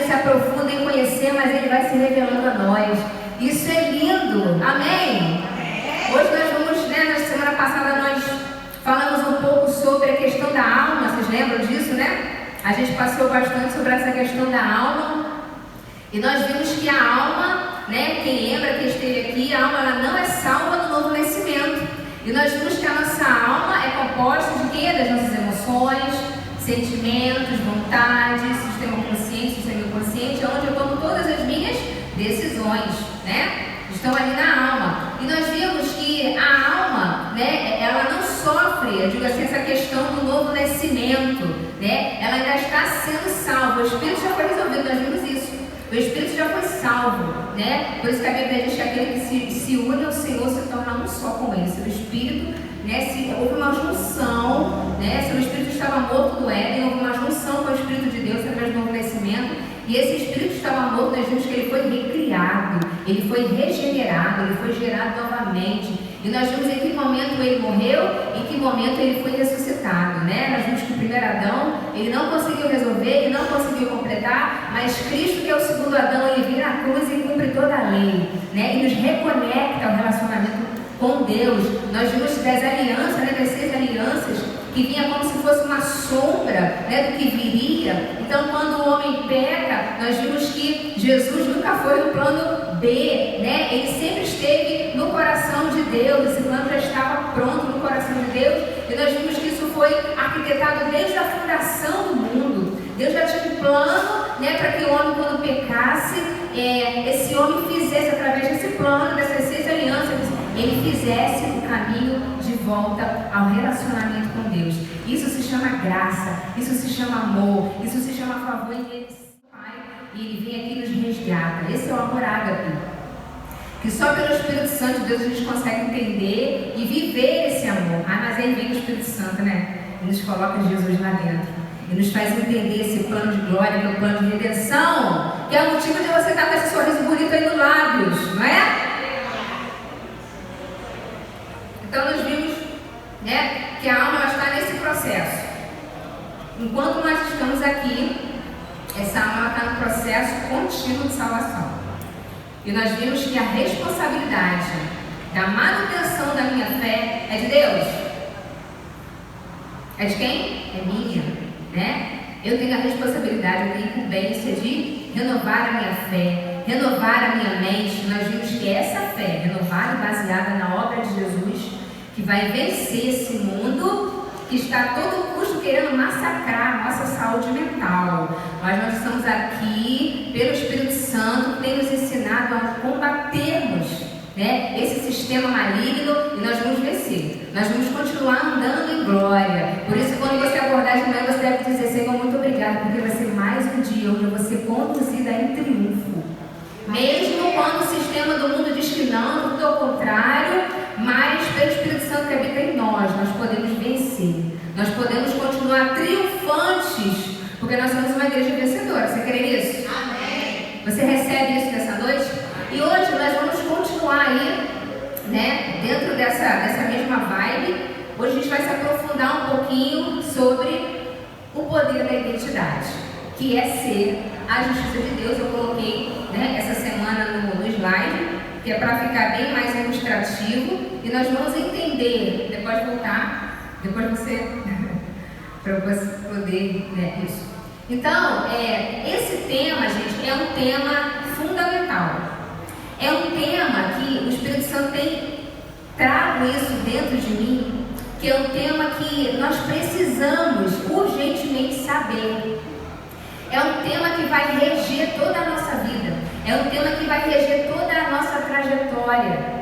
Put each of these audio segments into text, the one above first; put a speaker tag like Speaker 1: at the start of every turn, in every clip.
Speaker 1: se aprofunda em conhecer, mas Ele vai se revelando a nós. Isso é lindo. Amém? Hoje nós vamos, na semana passada nós falamos um pouco sobre a questão da alma. Vocês lembram disso, né? A gente passou bastante sobre essa questão da alma. E nós vimos que a alma, quem lembra que esteve aqui, a alma ela não é salva no novo nascimento. E nós vimos que a nossa alma é composta de quê? Das nossas emoções, sentimentos, vontades, sistema consciente, sistema inconsciente, onde eu tomo todas as minhas decisões, estão ali na alma. E nós vimos que a alma, ela não sofre, eu digo assim, essa questão do novo nascimento, ela ainda está sendo salva. O Espírito já foi resolvido, nós vimos isso. O Espírito já foi salvo, Por isso que a Bíblia diz que aquele que se une ao Senhor se torna um só com Ele. Se o Espírito, se houve uma junção, se o Espírito estava morto do Éden, houve uma junção com o Espírito de Deus através do novo nascimento. E esse Espírito estava morto, nós vimos que ele foi recriado, ele foi regenerado, ele foi gerado novamente. E nós vimos em que momento ele morreu, em que momento ele foi ressuscitado, Nós vimos que o primeiro Adão, ele não conseguiu resolver, ele não conseguiu completar, mas Cristo, que é o segundo Adão, ele vem na cruz e cumpre toda a lei, E nos reconecta ao relacionamento com Deus. Nós vimos das alianças, das 6 alianças, que vinha como se fosse uma sombra, do que viria. Então, quando o homem peca, nós vimos que Jesus nunca foi no plano B, Ele sempre esteve no coração de Deus. Esse plano já estava pronto no coração de Deus. E nós vimos que isso foi arquitetado desde a fundação do mundo. Deus já tinha um plano, para que o homem, quando pecasse, esse homem fizesse, através desse plano, dessas 6 alianças, ele fizesse o caminho de volta ao relacionamento com Deus. Isso se chama graça, isso se chama amor, isso se chama favor em Ele, Pai, e Ele vem aqui e nos resgata. Esse é o amor ágape, que só pelo Espírito Santo de Deus a gente consegue entender e viver esse amor. Mas aí vem o Espírito Santo, e nos coloca Jesus lá dentro, e nos faz entender esse plano de glória, que é o plano de redenção, que é o motivo de você estar com esse sorriso bonito aí nos lábios, não é? Então nós vimos, que a alma ela está nesse processo. Enquanto nós estamos aqui, essa alma está no processo contínuo de salvação. E nós vimos que a responsabilidade da manutenção da minha fé é de Deus. É de quem? É minha, Eu tenho a responsabilidade, eu tenho a incumbência de renovar a minha fé, renovar a minha mente. Nós vimos que essa fé, renovada e baseada na obra de Jesus, que vai vencer esse mundo que está a todo custo querendo massacrar a nossa saúde mental. Mas nós estamos aqui pelo Espírito Santo, que tem nos ensinado a combatermos, esse sistema maligno, e nós vamos vencer. Nós vamos continuar andando em glória. Por isso, quando você acordar de manhã, você deve dizer: Senhor, muito obrigado, porque vai ser mais um dia onde eu vou ser conduzida em triunfo. Mesmo quando o sistema do mundo diz que não, tudo ao contrário, mas pelo Espírito Santo que habita em nós podemos vencer. Nós podemos continuar triunfantes, porque nós somos uma igreja vencedora. Você crê nisso? Amém. Você recebe isso nessa noite? E hoje nós vamos continuar aí, dentro dessa mesma vibe. Hoje a gente vai se aprofundar um pouquinho sobre o poder da identidade, que é ser a justiça de Deus. Eu coloquei, essa semana no slide, que é para ficar bem mais ilustrativo, e nós vamos entender. Depois voltar, depois você, para você poder, isso. Então, esse tema, gente, é um tema fundamental. É um tema que o Espírito Santo tem trago isso dentro de mim, que é um tema que nós precisamos urgentemente saber. É um tema que vai reger toda a nossa vida. É um tema que vai reger toda a nossa trajetória.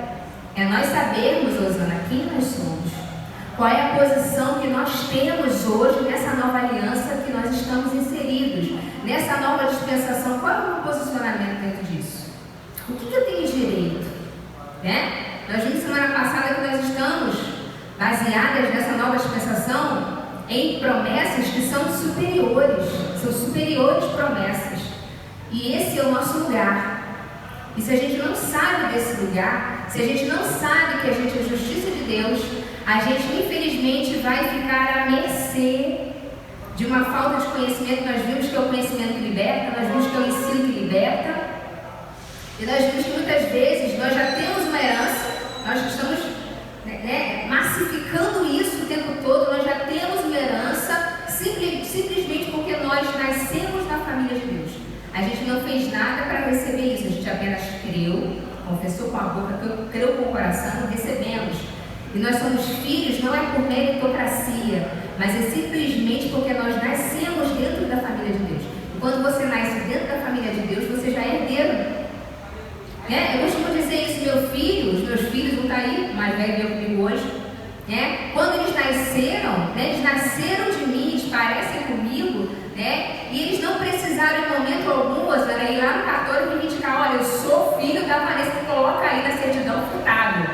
Speaker 1: É nós sabermos, Osana, quem nós somos. Qual é a posição que nós temos hoje nessa nova aliança que nós estamos inseridos. Nessa nova dispensação, qual é o meu posicionamento dentro disso? O que eu tenho direito? Nós vimos semana passada que nós estamos baseadas nessa nova dispensação em promessas que são superiores. São superiores promessas. E esse é o nosso lugar. E se a gente não sabe desse lugar, se a gente não sabe que a gente é justiça de Deus, a gente infelizmente vai ficar à mercê de uma falta de conhecimento. Nós vimos que é o conhecimento que liberta, nós vimos que é o ensino E nós vimos que muitas vezes nós já temos uma herança, nós estamos massificando isso o tempo todo, nós já temos uma herança simplesmente porque nós nascemos na família de Deus. A gente não fez nada para receber isso, a gente apenas creu, confessou com a boca, creu com o coração, recebemos. E nós somos filhos não é por meritocracia, mas é simplesmente porque nós nascemos dentro da família de Deus. E quando você nasce dentro da família de Deus, você já é herdeiro. Eu costumo dizer isso, os meus filhos, não está aí, mas vai ver comigo hoje. Quando eles nasceram de mim, eles parecem comigo, e eles não precisaram em momento algum, ir lá no cartório e reivindicar, olha, eu sou filho da Vanessa, que coloca aí na certidão furtado.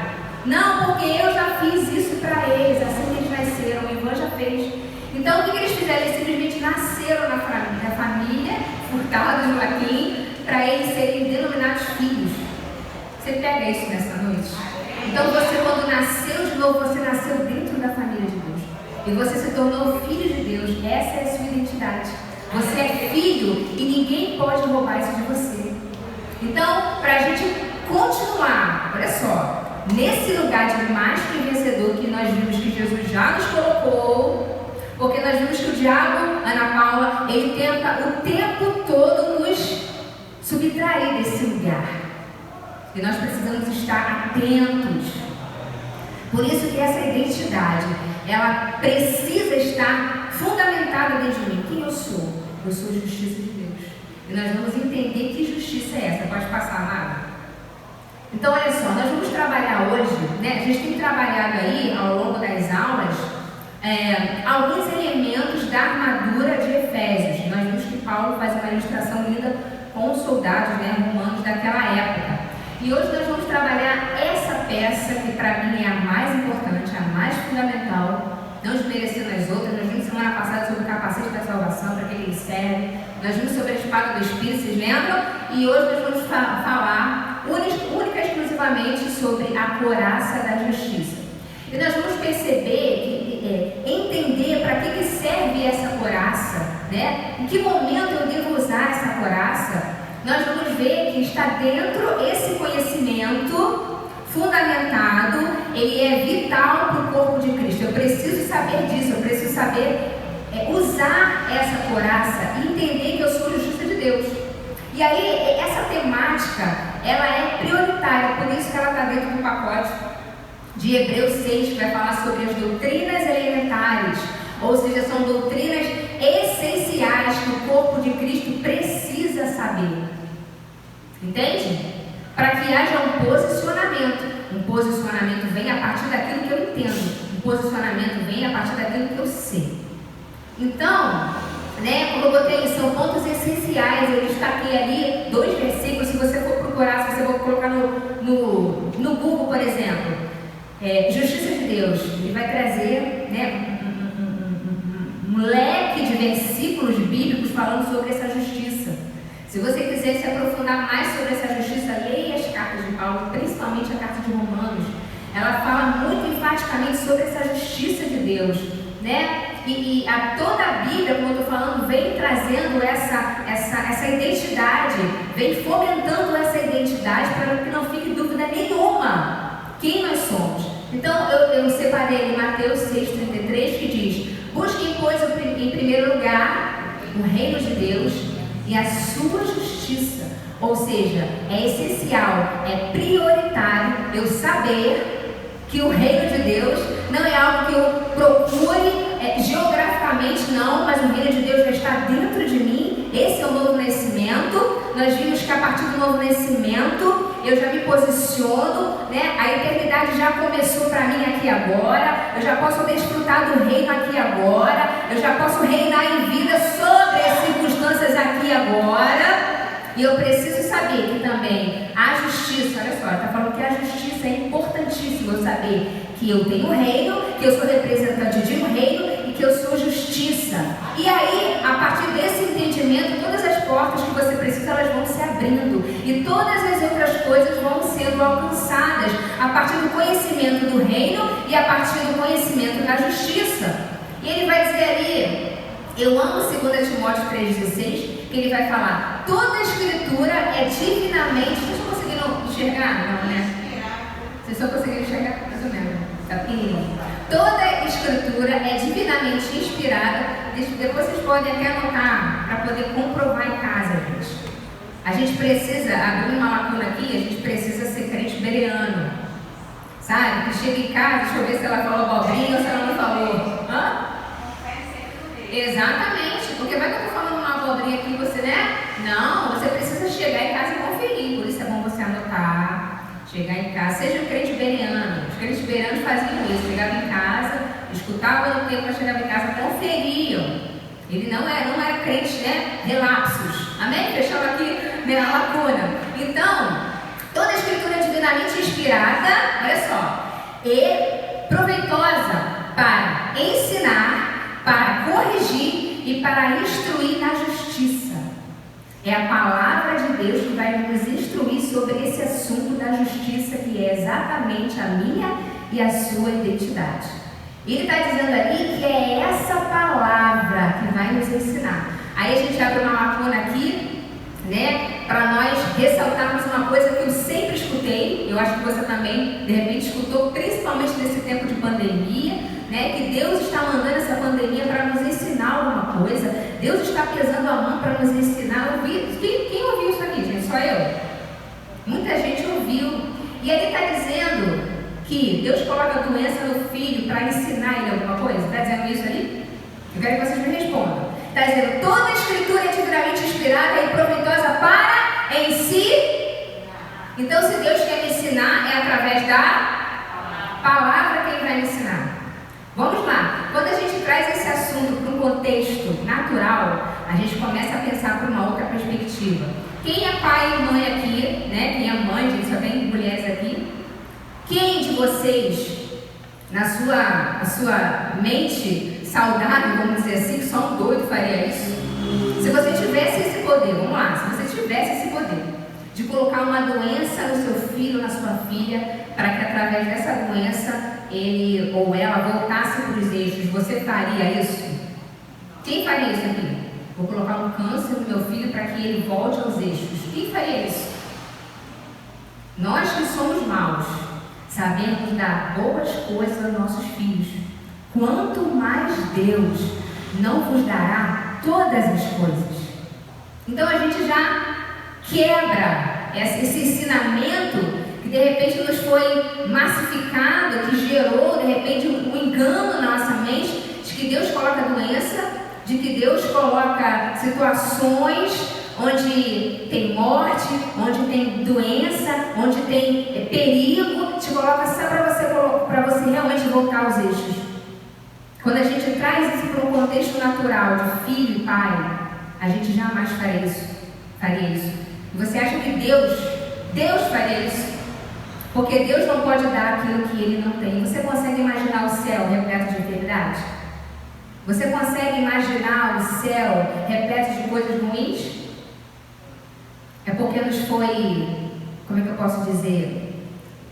Speaker 1: Não, porque eu já fiz isso para eles, assim que eles nasceram, o Ivan já fez. Então o que eles fizeram? Eles simplesmente nasceram na família, furtados no latim, para eles serem denominados filhos. Você pega isso nessa noite? Então você, quando nasceu de novo, você nasceu dentro da família de Deus. E você se tornou filho de Deus. Essa é a sua identidade. Você é filho e ninguém pode roubar isso de você. Então, para a gente continuar, olha só, nesse lugar de mais que vencedor que nós vimos que Jesus já nos colocou, porque nós vimos que o diabo, Ana Paula, ele tenta o tempo todo nos subtrair desse lugar. E nós precisamos estar atentos. Por isso que essa identidade, ela precisa estar fundamentada dentro de mim. Quem eu sou? Eu sou a justiça de Deus. E nós vamos entender que justiça é essa. Pode passar, amado? Então, olha só, nós vamos trabalhar hoje, a gente tem trabalhado aí, ao longo das aulas, alguns elementos da armadura de Efésios. Nós vimos que Paulo faz uma ilustração linda com os soldados romanos daquela época. E hoje nós vamos trabalhar essa peça que para mim é a mais importante, a mais fundamental, não desmerecendo as outras. Nós vimos semana passada sobre o capacete da salvação, para que ele serve. Nós vimos sobre a espada do Espírito, vocês lembram? E hoje nós vamos falar única e exclusivamente sobre a couraça da justiça. E nós vamos perceber, entender para que serve essa couraça, em que momento eu devo usar essa couraça. Nós vamos ver que está dentro esse conhecimento fundamentado, ele é vital para o corpo de Cristo. Eu preciso saber disso, eu preciso saber usar essa couraça e entender que eu sou justiça de Deus. E aí, essa temática, ela é prioritária, por isso que ela está dentro do pacote de Hebreus 6, que vai falar sobre as doutrinas elementares, ou seja, são doutrinas essenciais que o corpo de Cristo precisa saber. Entende? Para que haja um posicionamento. Um posicionamento vem a partir daquilo que eu entendo. Um posicionamento vem a partir daquilo que eu sei. Então, como eu botei, são pontos essenciais. Eu destaquei ali 2 versículos. Se você for procurar, se você for colocar no Google, por exemplo, Justiça de Deus, ele vai trazer um leque de versículos bíblicos falando sobre essa justiça. Se você quiser se aprofundar mais sobre essa justiça, leia as cartas de Paulo, principalmente a carta de Romanos. Ela fala muito enfaticamente sobre essa justiça de Deus, E toda a Bíblia, como eu estou falando, vem trazendo essa identidade, vem fomentando essa identidade para que não fique dúvida nenhuma quem nós somos. Então, eu separei em Mateus 6,33, que diz: busquem, pois, em primeiro lugar o reino de Deus e a sua justiça. Ou seja, é essencial, é prioritário eu saber que o reino de Deus não é algo que eu procure geograficamente, não, mas o reino de Deus já está dentro de mim. Esse é o novo nascimento. Nós vimos que a partir do novo nascimento eu já me posiciono, a eternidade já começou para mim aqui agora. Eu já posso desfrutar do reino aqui agora. Eu já posso reinar em vida sobre as circunstâncias aqui agora. E eu preciso saber que também a justiça, olha só, está falando que a justiça é importantíssimo. Eu saber que eu tenho um reino, que eu sou representante de um reino e que eu sou justiça. E aí, a partir desse entendimento, todas as portas que você precisa, elas vão se abrindo. E todas as outras coisas vão sendo alcançadas a partir do conhecimento do reino e a partir do conhecimento da justiça. E ele vai dizer ali, eu amo 2 Timóteo 3,16, que ele vai falar: Toda a escritura é divinamente... Vocês estão conseguindo enxergar? Não, né? Vocês estão conseguindo enxergar? Mais ou menos. Tá pequenininho. Toda a escritura é divinamente inspirada. Depois vocês podem até anotar para poder comprovar em casa, gente. A gente precisa, abrir uma lacuna aqui, a gente precisa ser crente bereano. Sabe? Que chega em casa, deixa eu ver se ela falou abobrinha ou se ela não falou. Hã? Exatamente, porque vai que eu estou falando uma abobrinha aqui, você, né? Não, você precisa chegar em casa e conferir. Por isso é bom você anotar, chegar em casa. Seja um crente bereano. Os crentes bereanos faziam isso, chegavam em casa, escutavam no tempo para chegar em casa, conferiam. Ele não era crente, né? Relapsos. Amém? Fechava aqui, né, a lacuna. Então, toda a escritura é divinamente inspirada, olha só, e proveitosa para ensinar, para corrigir e para instruir na justiça. É a palavra de Deus que vai nos instruir sobre esse assunto da justiça, que é exatamente a minha e a sua identidade. Ele está dizendo ali que é essa palavra que vai nos ensinar. Aí a gente abre uma lacuna aqui, né, para nós ressaltarmos uma coisa que eu sempre escutei. Eu acho que você também, de repente, escutou, principalmente nesse tempo de pandemia, né, que Deus está mandando essa pandemia para nos ensinar alguma coisa. Deus está pesando a mão para nos ensinar. Quem ouviu isso aqui, gente? Só eu? Muita gente ouviu. E ele está dizendo que Deus coloca a doença no filho para ensinar ele alguma coisa. Está dizendo isso ali? Eu quero que vocês me respondam. Está dizendo, toda a escritura é divinamente inspirada e proveitosa para em si. Então, se Deus quer me ensinar, é através da palavra que Ele vai me ensinar. Vamos lá. Quando a gente traz esse assunto para um contexto natural, a gente começa a pensar por uma outra perspectiva. Quem é pai e mãe aqui, né? Quem é mãe, gente, só tem mulheres aqui. Quem de vocês, na sua mente saudável, vamos dizer assim, que só um doido faria isso? Se você tivesse esse poder, vamos lá, se você tivesse esse poder de colocar uma doença no seu filho, na sua filha, para que através dessa doença ele ou ela voltasse para os eixos, você faria isso? Quem faria isso aqui? Vou colocar um câncer no meu filho para que ele volte aos eixos. Quem faria isso? Nós que somos maus, sabemos dar boas coisas aos nossos filhos. Quanto mais Deus não vos dará todas as coisas. Então a gente já quebra esse ensinamento que de repente nos foi massificado, que gerou de repente um engano na nossa mente de que Deus coloca doença, de que Deus coloca situações onde tem morte, onde tem doença, onde tem perigo, te coloca só para você realmente voltar aos eixos. Quando a gente traz isso para um contexto natural de filho e pai, a gente jamais faria isso. E você acha que Deus faria isso? Porque Deus não pode dar aquilo que Ele não tem. Você consegue imaginar o céu repleto de enfermidade? Você consegue imaginar o céu repleto de coisas ruins? É porque nos foi, como é que eu posso dizer?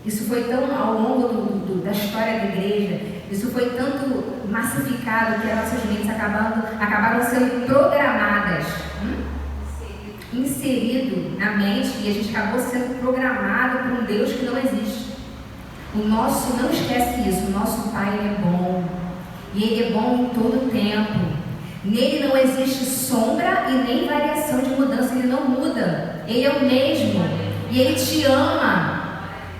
Speaker 1: Isso foi tão ao longo da história da igreja, isso foi tanto massificado que as nossas mentes acabaram sendo programadas, inserido na mente, e a gente acabou sendo programado por um Deus que não existe. O nosso, não esquece isso, o nosso Pai é bom, e Ele é bom em todo o tempo. Nele não existe sombra e nem variação de mudança, Ele não muda, Ele é o mesmo, e Ele te ama,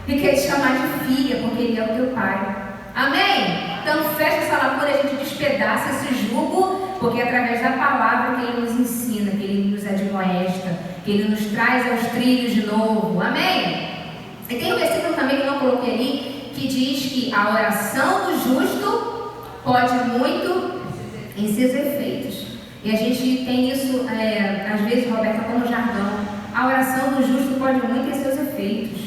Speaker 1: e quer te chamar de filha, porque Ele é o teu Pai. Amém? Então fecha essa lacuna, a gente despedaça esse jugo, porque é através da palavra que Ele nos ensina, que Ele nos admoesta, que Ele nos traz aos trilhos de novo. Amém? E tem um versículo também que eu não coloquei ali, que diz que a oração do justo pode muito em seus efeitos. E a gente tem isso, às vezes, Roberta, como jargão. A oração do justo pode muito em seus efeitos.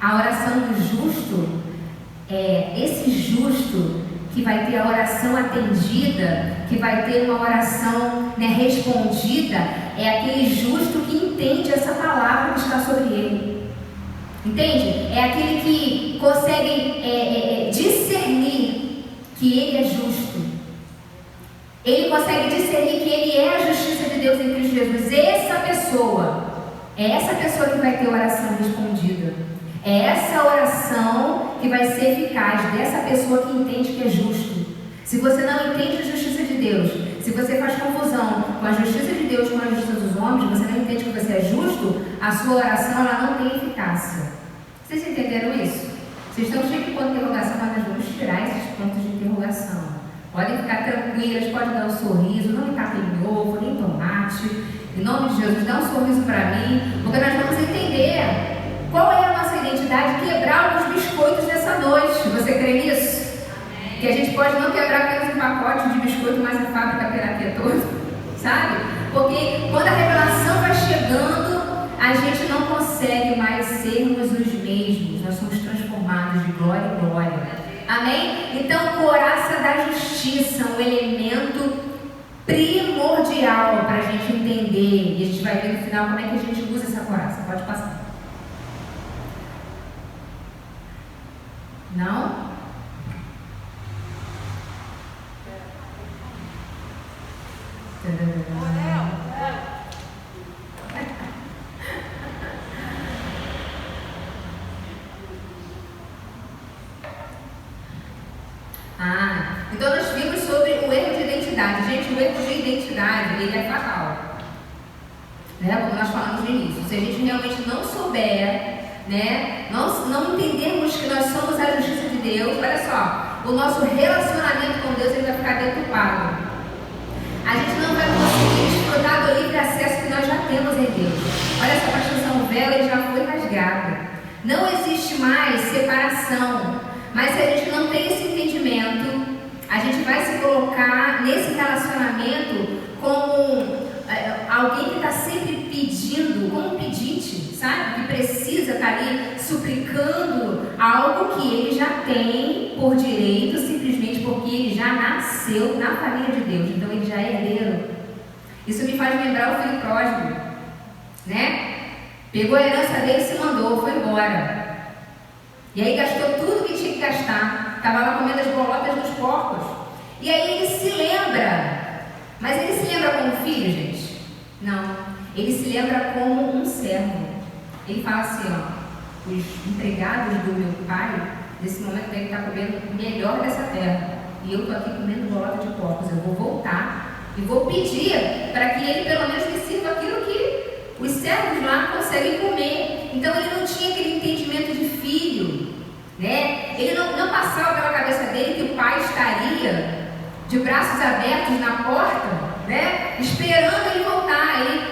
Speaker 1: A oração do justo esse justo que vai ter a oração atendida, que vai ter uma oração, né, respondida, é aquele justo que entende essa palavra que está sobre ele. Entende? É aquele que consegue discernir que ele é justo. Ele consegue discernir que ele é a justiça de Deus em Cristo Jesus. Essa pessoa É essa pessoa que vai ter oração respondida. É essa oração que vai ser eficaz, dessa pessoa que entende que é justo. Se você não entende a justiça de Deus, se você faz confusão com a justiça de Deus com a justiça dos homens, você não entende que você é justo, a sua oração ela não tem eficácia. Vocês entenderam isso? Vocês estão cheios de ponto de interrogação, mas nós vamos tirar esses pontos de interrogação. Podem ficar tranquilas, podem dar um sorriso, não me tapem ovo, nem tomate. Em nome de Jesus, dá um sorriso para mim, porque nós vamos entender qual é a nossa identidade, quebrar alguns biscoitos nessa noite. Você crê nisso? Amém. Que a gente pode não quebrar apenas um pacote de biscoito, mas a fábrica terapia toda, sabe? Porque quando a revelação vai chegando, a gente não consegue mais sermos os mesmos. Nós somos transformados de glória em glória. Amém? Então, coraça da justiça, um elemento primordial para a gente entender. E a gente vai ver no final como é que a gente usa essa coraça. Pode passar. Não? Então nós vimos sobre o erro de identidade. Gente, o erro de identidade, ele é fatal. Né? Como nós falamos no início. Se a gente realmente não souber, né, não entendermos que nós somos a justiça de Deus, olha só, o nosso relacionamento com Deus ele vai ficar deturpado. A gente não vai conseguir desfrutar do livre acesso que nós já temos em Deus. Olha só, a extensão vela ele já foi rasgada. Não existe mais separação. Mas se a gente não tem esse entendimento, a gente vai se colocar nesse relacionamento como alguém que está sempre pedindo, como um pedinte, sabe? Que precisa estar ali suplicando algo que ele já tem por direito, simplesmente porque ele já nasceu na família de Deus, então ele já é herdeiro. Isso me faz lembrar o filho pródigo, né? Pegou a herança dele e se mandou, foi embora. E aí gastou tudo que tinha que gastar. Estava lá comendo as bolotas dos porcos. E aí ele se lembra. Mas ele se lembra como filho, gente? Não. Ele se lembra como um servo. Ele fala assim, ó. Os empregados do meu pai, nesse momento devem estar comendo o melhor dessa terra. E eu estou aqui comendo bolota de porcos. Eu vou voltar e vou pedir para que ele pelo menos me sirva aquilo que os servos lá conseguem comer. Então ele não tinha aquele entendimento de filho, né? Ele não passava pela cabeça dele que o pai estaria de braços abertos na porta, né? Esperando ele voltar.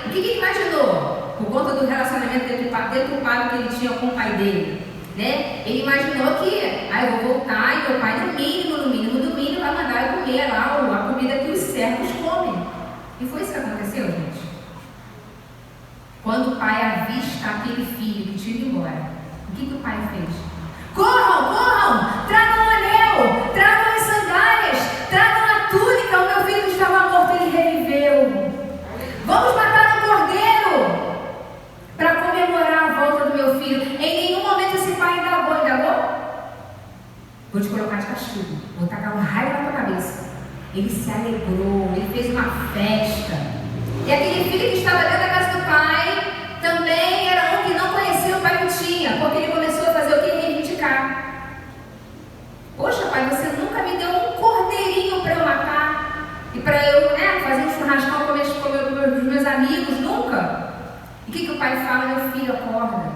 Speaker 1: O que ele imaginou? Por conta do relacionamento deturpado que ele tinha com o pai dele, né? Ele imaginou que eu vou voltar e meu pai no mínimo vai mandar eu comer lá a comida que os servos comem. E foi isso que aconteceu, gente. Quando o pai avista aquele filho que tinha ido embora, o que o pai fez? Corram, tragam um anel, tragam as sandálias, tragam a túnica, o meu filho que estava morto, ele reviveu. Vamos matar um cordeiro para comemorar a volta do meu filho. Em nenhum momento esse pai indagou. Vou te colocar de castigo, vou tacar um raio na tua cabeça. Ele se alegrou, ele fez uma festa. E aquele filho que estava dentro da casa do pai também era um que não conhecia o pai que tinha, porque ele começou a fazer o que? Reivindicar. Poxa, pai, você nunca me deu um cordeirinho para eu matar e para eu fazer um churrascão com os meus amigos, nunca. E o que o pai fala? Meu filho, acorda.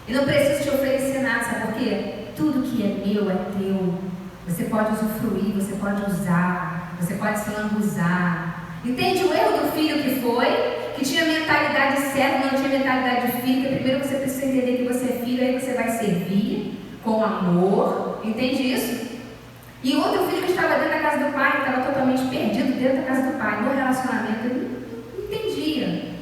Speaker 1: Eu não preciso te oferecer nada, sabe por quê? Tudo que é meu é teu. Você pode usufruir, você pode usar, você pode se lambuzar. Entende o erro do filho que foi? Que tinha mentalidade certa, não tinha mentalidade de filho. Que primeiro você precisa entender que você é filho, aí você vai servir com amor. Entende isso? E outro filho que estava dentro da casa do pai, que estava totalmente perdido dentro da casa do pai, no relacionamento, ele não entendia.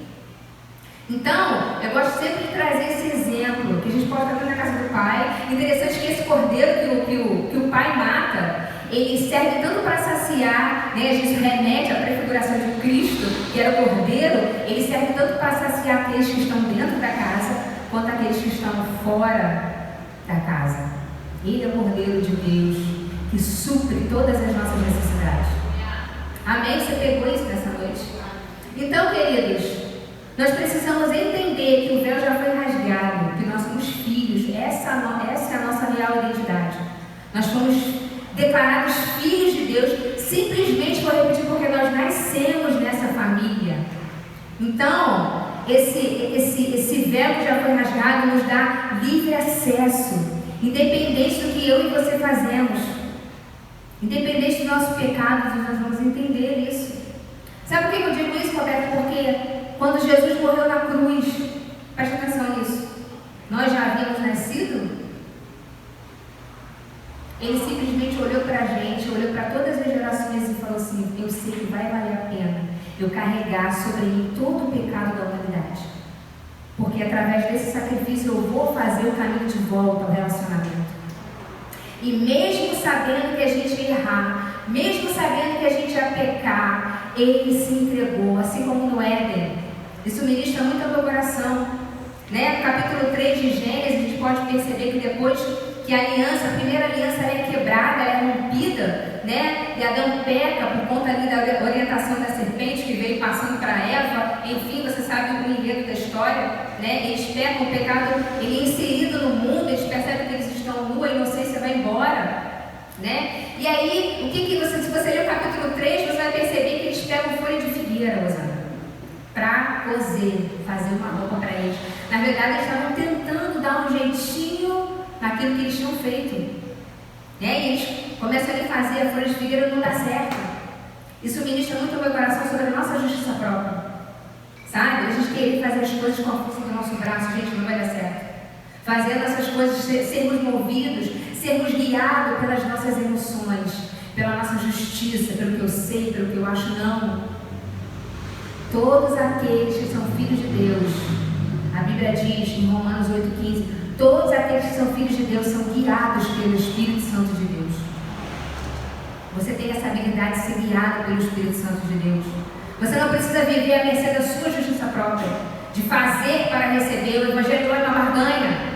Speaker 1: Então, eu gosto sempre de trazer esse exemplo, que a gente pode estar dentro da casa do pai. Interessante que esse cordeiro que o pai mata, ele serve tanto para saciar, né? A gente remete à prefiguração de Cristo, que era o cordeiro. Ele serve tanto para saciar aqueles que estão dentro da casa, quanto aqueles que estão fora da casa. Ele é o cordeiro de Deus, que supre todas as nossas necessidades. Amém? Você pegou isso nessa noite? Então, queridos, Nós precisamos entender que o véu já foi rasgado, que nós somos filhos. Essa é a nossa real identidade. Nós fomos declarados filhos de Deus, simplesmente, vou repetir, porque nós nascemos nessa família. Então, esse véu que já foi rasgado nos dá livre acesso, independente do que eu e você fazemos, independente do nosso pecado, nós vamos entender isso. Sabe por que eu digo isso, Roberto? Porque quando Jesus morreu na cruz, presta atenção nisso, nós já havíamos nascido. Ele simplesmente olhou para a gente, olhou para todas as gerações e falou assim: eu sei que vai valer a pena eu carregar sobre mim todo o pecado da humanidade, porque através desse sacrifício eu vou fazer o caminho de volta ao relacionamento. E mesmo sabendo que a gente ia errar, mesmo sabendo que a gente ia pecar, Ele se entregou, assim como no Éden. Isso ministra muito ao meu coração, né? No capítulo 3 de Gênesis, a gente pode perceber que depois que a primeira aliança é quebrada, é rompida, né? E Adão peca por conta ali da orientação da serpente que veio passando para Eva. Enfim, você sabe o enredo da história, né? Eles pecam, o pecado ele é inserido no mundo, eles percebem que eles estão nus, a inocência vai embora, né? E aí, se você ler o capítulo 3, você vai perceber que eles pegam folha de figueira, Rosana, para cozer, fazer uma roupa para eles. Na verdade, eles estavam tentando dar um jeitinho naquilo que eles tinham feito, né? E eles começam a fazer a folha de figueira, não dá certo. Isso ministra muito ao meu coração sobre a nossa justiça própria, sabe? A gente querer fazer as coisas com a força do nosso braço, gente, não vai dar certo. Fazendo essas coisas, sermos movidos, sermos guiados pelas nossas emoções, pela nossa justiça, pelo que eu sei, pelo que eu acho, não. Todos aqueles que são filhos de Deus, a Bíblia diz em Romanos 8,15, todos aqueles que são filhos de Deus são guiados pelo Espírito Santo de Deus. Você tem essa habilidade de ser guiado pelo Espírito Santo de Deus. Você não precisa viver à mercê da sua justiça própria, de fazer para receber. O Evangelho não é uma barganha.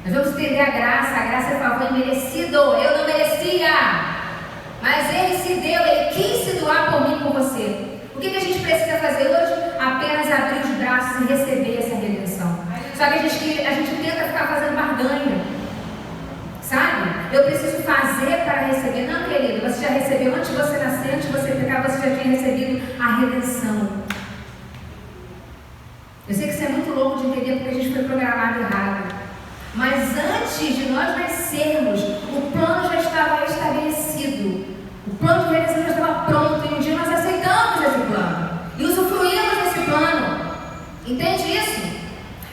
Speaker 1: Nós vamos entender a graça é favor imerecido. Eu não merecia, mas Ele se deu, Ele quis se doar por mim e por você. O que a gente precisa fazer hoje? Apenas abrir os braços e receber essa redenção. Só que a gente tenta ficar fazendo barganha, sabe? Eu preciso fazer para receber. Não, querido, você já recebeu antes de você nascer, antes de você pecar, você já tinha recebido a redenção. Eu sei que isso é muito louco de entender porque a gente foi programado errado. Mas antes de nós nascermos, o plano já estava estabelecido. O plano de redenção já estava pronto. E um dia nós aceitamos esse plano e usufruímos desse plano. Entende isso?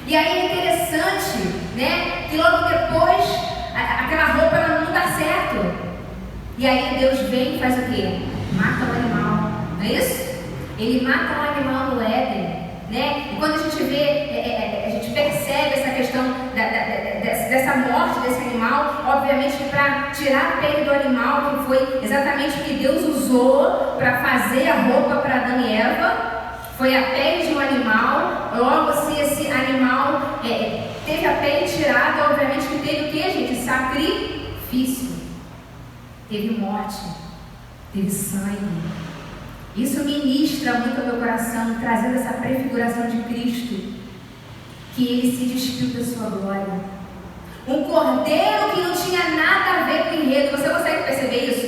Speaker 1: E aí é interessante, né, que logo depois aquela roupa ela não dá certo. E aí Deus vem e faz o quê? Mata o animal, não é isso? Ele mata o animal no Éden, né? E quando a gente vê, a gente percebe essa questão dessa morte desse animal, obviamente que para tirar a pele do animal, que foi exatamente o que Deus usou para fazer a roupa para Adão e Eva, foi a pele de um animal. Logo, se esse animal teve a pele tirada, obviamente que teve o que, gente? Sacrifício. Teve morte, teve sangue. Isso ministra muito ao meu coração, trazendo essa prefiguração de Cristo, que Ele se despiu da sua glória. Um cordeiro que não tinha nada a ver com o enredo. Você consegue perceber isso?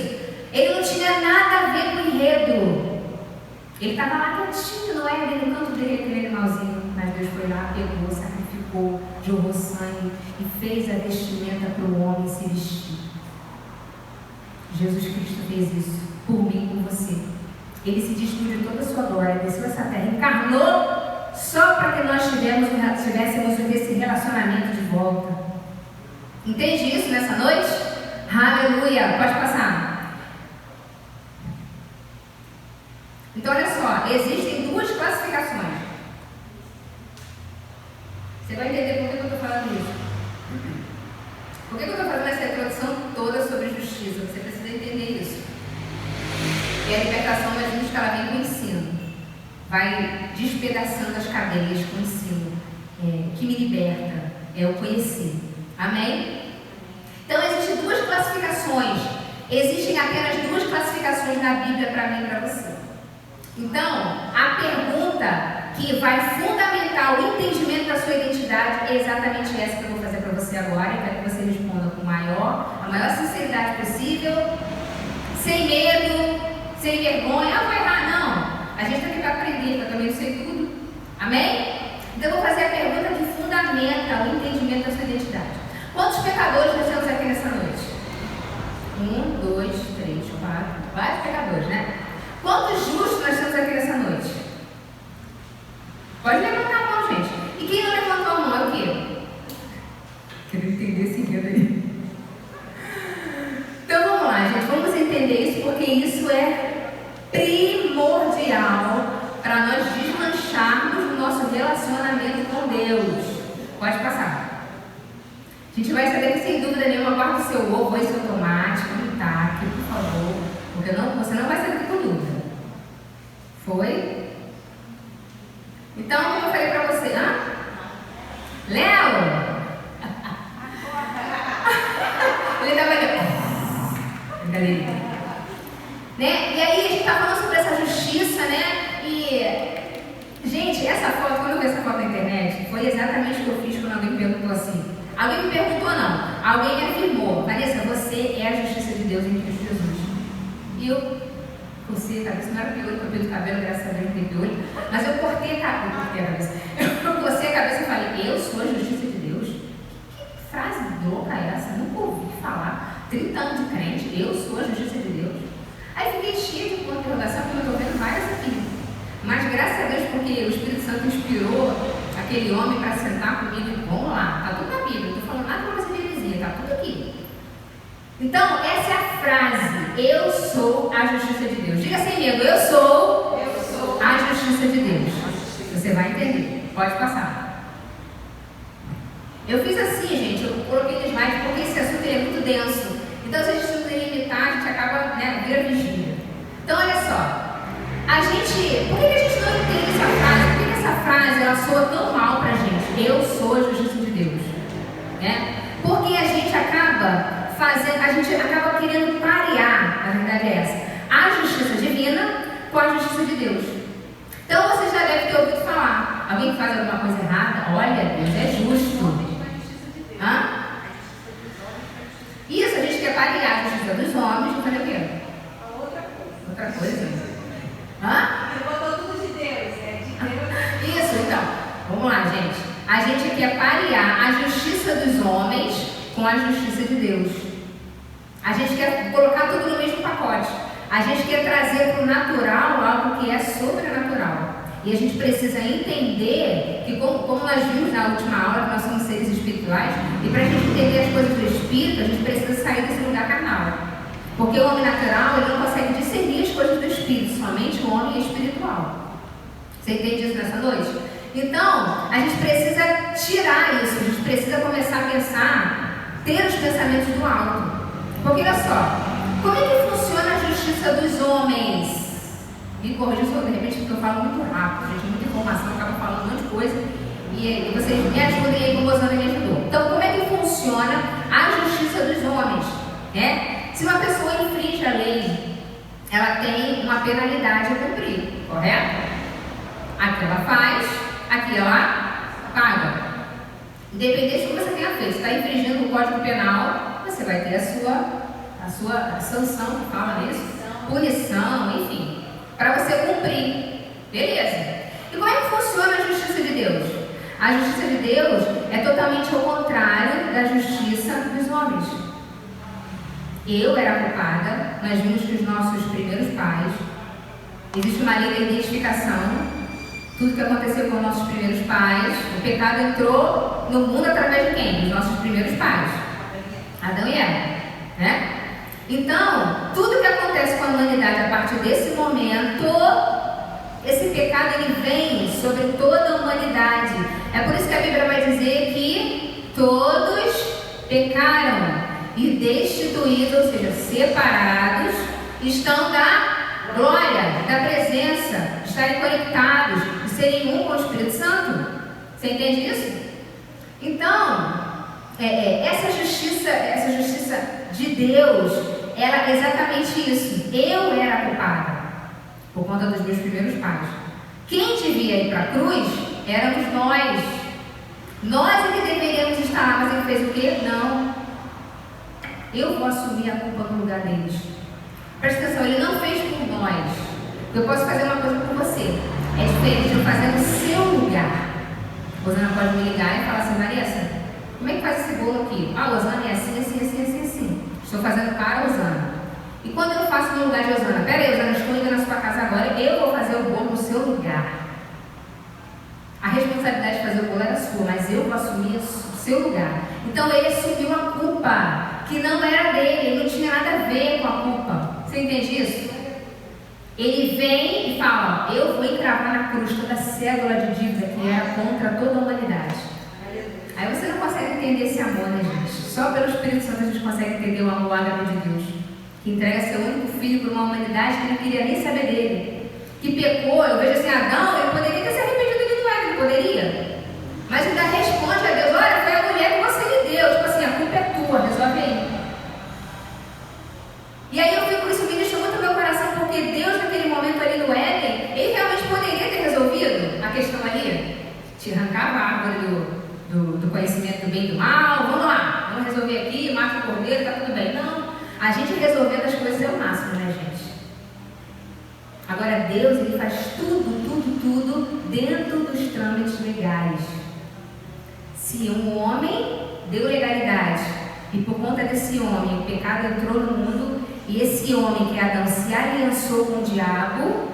Speaker 1: Ele não tinha nada a ver com o enredo. Ele estava lá quietinho, não é? No canto dele, aquele animalzinho. Mas Deus foi lá, pegou, sacrificou, jorrou sangue e fez a vestimenta para o homem se vestir. Jesus Cristo fez isso por mim e por você. Ele se despiu de toda a sua glória, desceu essa terra, encarnou só para que nós tivéssemos esse relacionamento de volta. Entende isso nessa noite? Aleluia! Pode passar. Então olha só, existem duas classificações. Você vai entender por que eu estou falando isso. Por que eu estou fazendo essa introdução toda sobre justiça? Você precisa entender isso. E a libertação nós vimos que ela vem com o ensino. Vai despedaçando as cadeias com o ensino. Que me liberta. É o conhecer. Amém? Então existem duas classificações. Existem apenas duas classificações na Bíblia para mim e para você. Então, a pergunta que vai fundamentar o entendimento da sua identidade é exatamente essa que eu vou fazer para você agora. Eu quero que você responda com a maior sinceridade possível, sem medo, sem vergonha. Vou errar, não. A gente tem que aprender, porque eu também não sei tudo. Amém? Então eu vou fazer a pergunta que fundamenta o entendimento da sua identidade. Quantos pecadores nós temos aqui nessa noite? 1, 2, 3, 4. Vários pecadores, né? Quantos justos nós temos aqui nessa noite? Pode levantar a mão, gente. E quem não levantou a mão é o quê? Quero entender esse enredo aí. Então vamos lá, gente. Vamos entender isso, porque isso é primordial para nós desmancharmos o nosso relacionamento com Deus. Pode passar. A gente vai saber que, sem dúvida nenhuma, guarda o seu ovo e seu tomate, um taque, por favor. Porque você não vai sair com dúvida. Foi? Então, como eu falei para você, Léo! Ele estava ali. Né? E aí a gente está falando sobre essa justiça, né? E, gente, essa foto, quando eu vi essa foto na internet, foi exatamente o que eu fiz quando alguém me perguntou assim. Alguém me perguntou, não. Alguém me afirmou: Vanessa, você é a justiça de Deus em Cristo Jesus. E eu cocei a cabeça, não era piolho, porque o cabelo, graças a Deus, não tem piolho. Mas eu cortei a cabeça. Eu cocei a cabeça e falei: eu sou a justiça de Deus? Que frase louca é essa? Nunca ouvi falar. 30 anos de crente, eu sou a justiça de Deus. Aí fiquei cheia de ponto de interrogação, porque eu estou vendo várias aqui. Mas graças a Deus, porque o Espírito Santo inspirou aquele homem para sentar comigo e vamos lá, está tudo na Bíblia, não estou falando nada para você me dizer, está tudo aqui. Então, essa é a frase: eu sou a justiça de Deus. Diga sem medo: eu sou a justiça de Deus. Você vai entender, pode passar. Eu fiz assim, gente, eu coloquei no slide porque esse assunto é muito denso. Então, se a gente não delimitar, a gente acaba, vira vigília. Então, olha só. Por que a gente não entende essa frase? Por que essa frase ela soa tão mal pra gente? Eu sou a justiça de Deus. Né? Porque a gente acaba querendo parear, a verdade é essa, a justiça divina com a justiça de Deus. Então você já deve ter ouvido falar: alguém que faz alguma coisa errada, olha, Deus é justo. Isso, a gente quer parear a justiça dos homens com o quê? Outra coisa.
Speaker 2: Ele botou tudo de Deus, de Deus.
Speaker 1: Isso, então. Vamos lá, gente. A gente quer parear a justiça dos homens com a justiça de Deus. A gente quer colocar tudo no mesmo pacote. A gente quer trazer para o natural algo que é sobrenatural. E a gente precisa entender que, como nós vimos na última aula, que nós somos seres espirituais, e para a gente entender as coisas do Espírito, a gente precisa sair desse lugar carnal. Porque o homem natural, ele não consegue discernir as coisas do Espírito, somente o homem espiritual. Você entende isso nessa noite? Então, a gente precisa tirar isso, a gente precisa começar a pensar, ter os pensamentos do alto. Porque olha só, como é que funciona a justiça dos homens? Me corrija de repente, porque eu falo muito rápido, gente, muita informação, eu acabo falando um monte de coisa, e vocês me ajudem aí, como o Rosana me ajudou. Então, como é que funciona a justiça dos homens? Se uma pessoa infringe a lei, ela tem uma penalidade a cumprir, correto? Aqui ela faz, aqui ela paga. Independente do que você tenha feito, se está infringindo o Código Penal, você vai ter a sua sanção, que fala nisso, punição, enfim, para você cumprir. Beleza. E como é que funciona a justiça de Deus? A justiça de Deus é totalmente ao contrário da justiça dos homens. Eu era culpada, nós vimos que os nossos primeiros pais, existe uma lei da identificação, tudo que aconteceu com os nossos primeiros pais, o pecado entrou no mundo através de quem? Dos nossos primeiros pais, Adão e Eva, né? Então, tudo que acontece com a humanidade a partir desse momento, esse pecado ele vem sobre toda a humanidade. É por isso que a Bíblia vai dizer que todos pecaram e destituídos, ou seja, separados, estão da glória, da presença, estarem conectados, de serem um com o Espírito Santo. Você entende isso? Então, essa justiça de Deus, ela é exatamente isso. Eu era culpada por conta dos meus primeiros pais, Quem devia ir para a cruz éramos nós. Nós é que deveríamos estar lá, mas ele fez o quê? Não. Eu vou assumir a culpa no lugar deles. Presta atenção, ele não fez por nós. Eu posso fazer uma coisa por você. É diferente de eu fazer no seu lugar. Rosana pode me ligar e falar assim: Vanessa, como é que faz esse bolo aqui? Ah, Rosana, é assim, assim, assim, assim, assim. Estou fazendo para a Rosana. E quando eu faço no lugar de Rosana, peraí, Rosana, estou indo na sua casa agora, eu vou fazer o bolo no seu lugar. A responsabilidade de fazer o bolo era sua, mas eu vou assumir o seu lugar. Então ele assumiu a culpa, que não era dele, ele não tinha nada a ver com a culpa. Você entende isso? Ele vem e fala: ó, eu vou encravar na cruz toda a cédula de dívida que era contra toda a humanidade. Aí você não consegue entender esse amor, né, gente? Só pelo Espírito Santo a gente consegue entender o amor ágape de Deus, que entrega seu único filho para uma humanidade que não queria nem saber dele, que pecou. Eu vejo assim: Adão, ele poderia ter se arrependido de não era, ele poderia, mas ainda responde a Deus: olha, foi a mulher que você me deu, tipo assim, a culpa é tua, resolve aí. E aí eu fico, isso ministra muito meu coração, porque Deus naquele momento ali no Éden, ele realmente poderia ter resolvido a questão ali, te arrancava a árvore do conhecimento do bem e do mal, vamos lá, vamos resolver aqui, mata o cordeiro, tá tudo bem. Não, a gente resolvendo as coisas é o máximo, né, gente? Agora Deus, ele faz tudo dentro dos trâmites legais. Se um homem deu legalidade e por conta desse homem o pecado entrou no mundo, e esse homem que é Adão se aliançou com o diabo,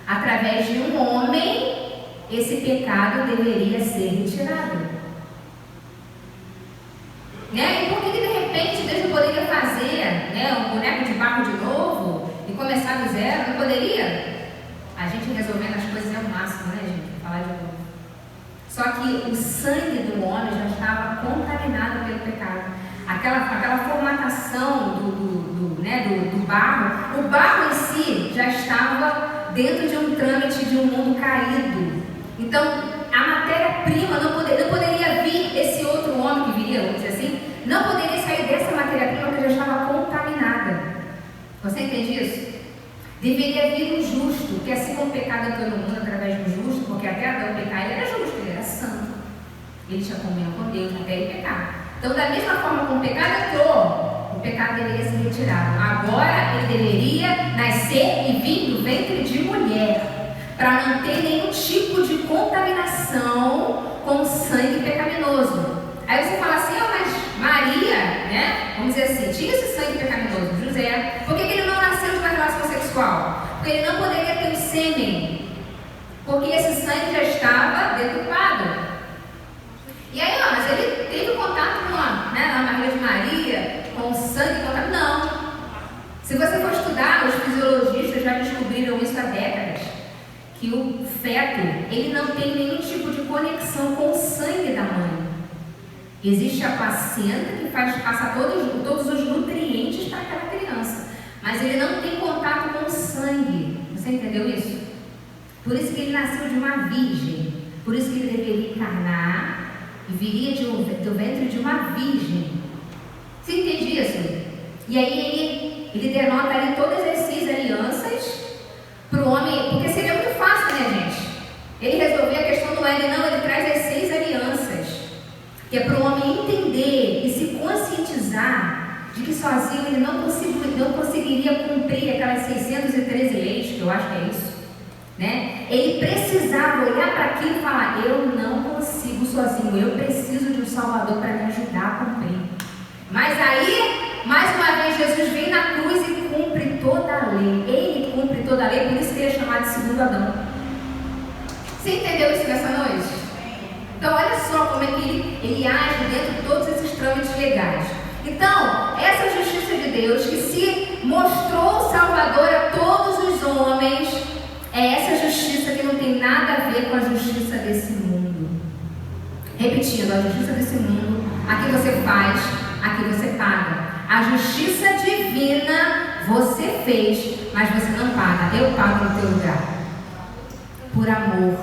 Speaker 1: através de um homem, esse pecado deveria ser retirado. Né? E por que de repente Deus não poderia fazer, né, um boneco de barro de novo e começar do zero? Não poderia? A gente resolvendo as coisas é o máximo, né, gente? Vou falar de novo. Só que o sangue do homem já estava contaminado pelo pecado. Aquela formatação do barro, o barro em si já estava dentro de um trâmite de um mundo caído. Então, a matéria-prima não poderia vir, esse outro homem que viria, vamos dizer assim, não poderia sair dessa matéria-prima que já estava contaminada. Você entende isso? Deveria vir um justo, que assim como o pecado entrou no mundo através do justo, porque até Adão pecar, ele era justo, ele era santo. Ele tinha comunhão com Deus até ele pecar. Então, da mesma forma como o pecado entrou, o pecado deveria ser retirado. Agora, ele deveria nascer e vir do ventre de mulher, para não ter nenhum tipo de contaminação com o sangue pecaminoso. Aí você fala assim: mas Maria, né? Vamos dizer assim, tinha esse sangue pecaminoso, José. Por que ele não nasceu de uma relação sexual? Porque ele não poderia ter um sêmen, porque esse sangue já estava deturpado. E aí, mas ele teve contato com na barriga de Maria, com o sangue contaminado? Não. Se você for estudar, os fisiologistas já descobriram isso há décadas, que o feto, ele não tem nenhum tipo de conexão com o sangue da mãe. Existe a placenta que faz passar todos os nutrientes para aquela criança, mas ele não tem contato com o sangue. Você entendeu isso? Por isso que ele nasceu de uma virgem, por isso que ele deveria encarnar e viria do ventre de uma virgem. Você entende isso? E aí ele denota ali todas as 6 alianças para o homem, porque seria muito fácil, né, gente? Ele resolver a questão do Éden, não, ele traz as 6 alianças, que é para o homem entender e se conscientizar de que sozinho ele não conseguiria cumprir aquelas 613 leis, que eu acho que é isso, né? Ele precisava olhar para aquilo e falar: eu não consigo sozinho, eu preciso de um Salvador para me ajudar a cumprir. Mas aí, mais uma vez, Jesus vem na cruz e cumpre toda a lei. Ele cumpre toda a lei, por isso que ele é chamado de segundo Adão. Você entendeu isso nessa noite? Então olha só como é que ele age dentro de todos esses trâmites legais. Então, essa justiça de Deus que se mostrou Salvador a todos os homens, é essa justiça que não tem nada a ver com a justiça desse mundo. Repetindo, a justiça desse mundo, aqui você faz, aqui você paga. A justiça divina você fez, mas você não paga. Eu pago no teu lugar. Por amor.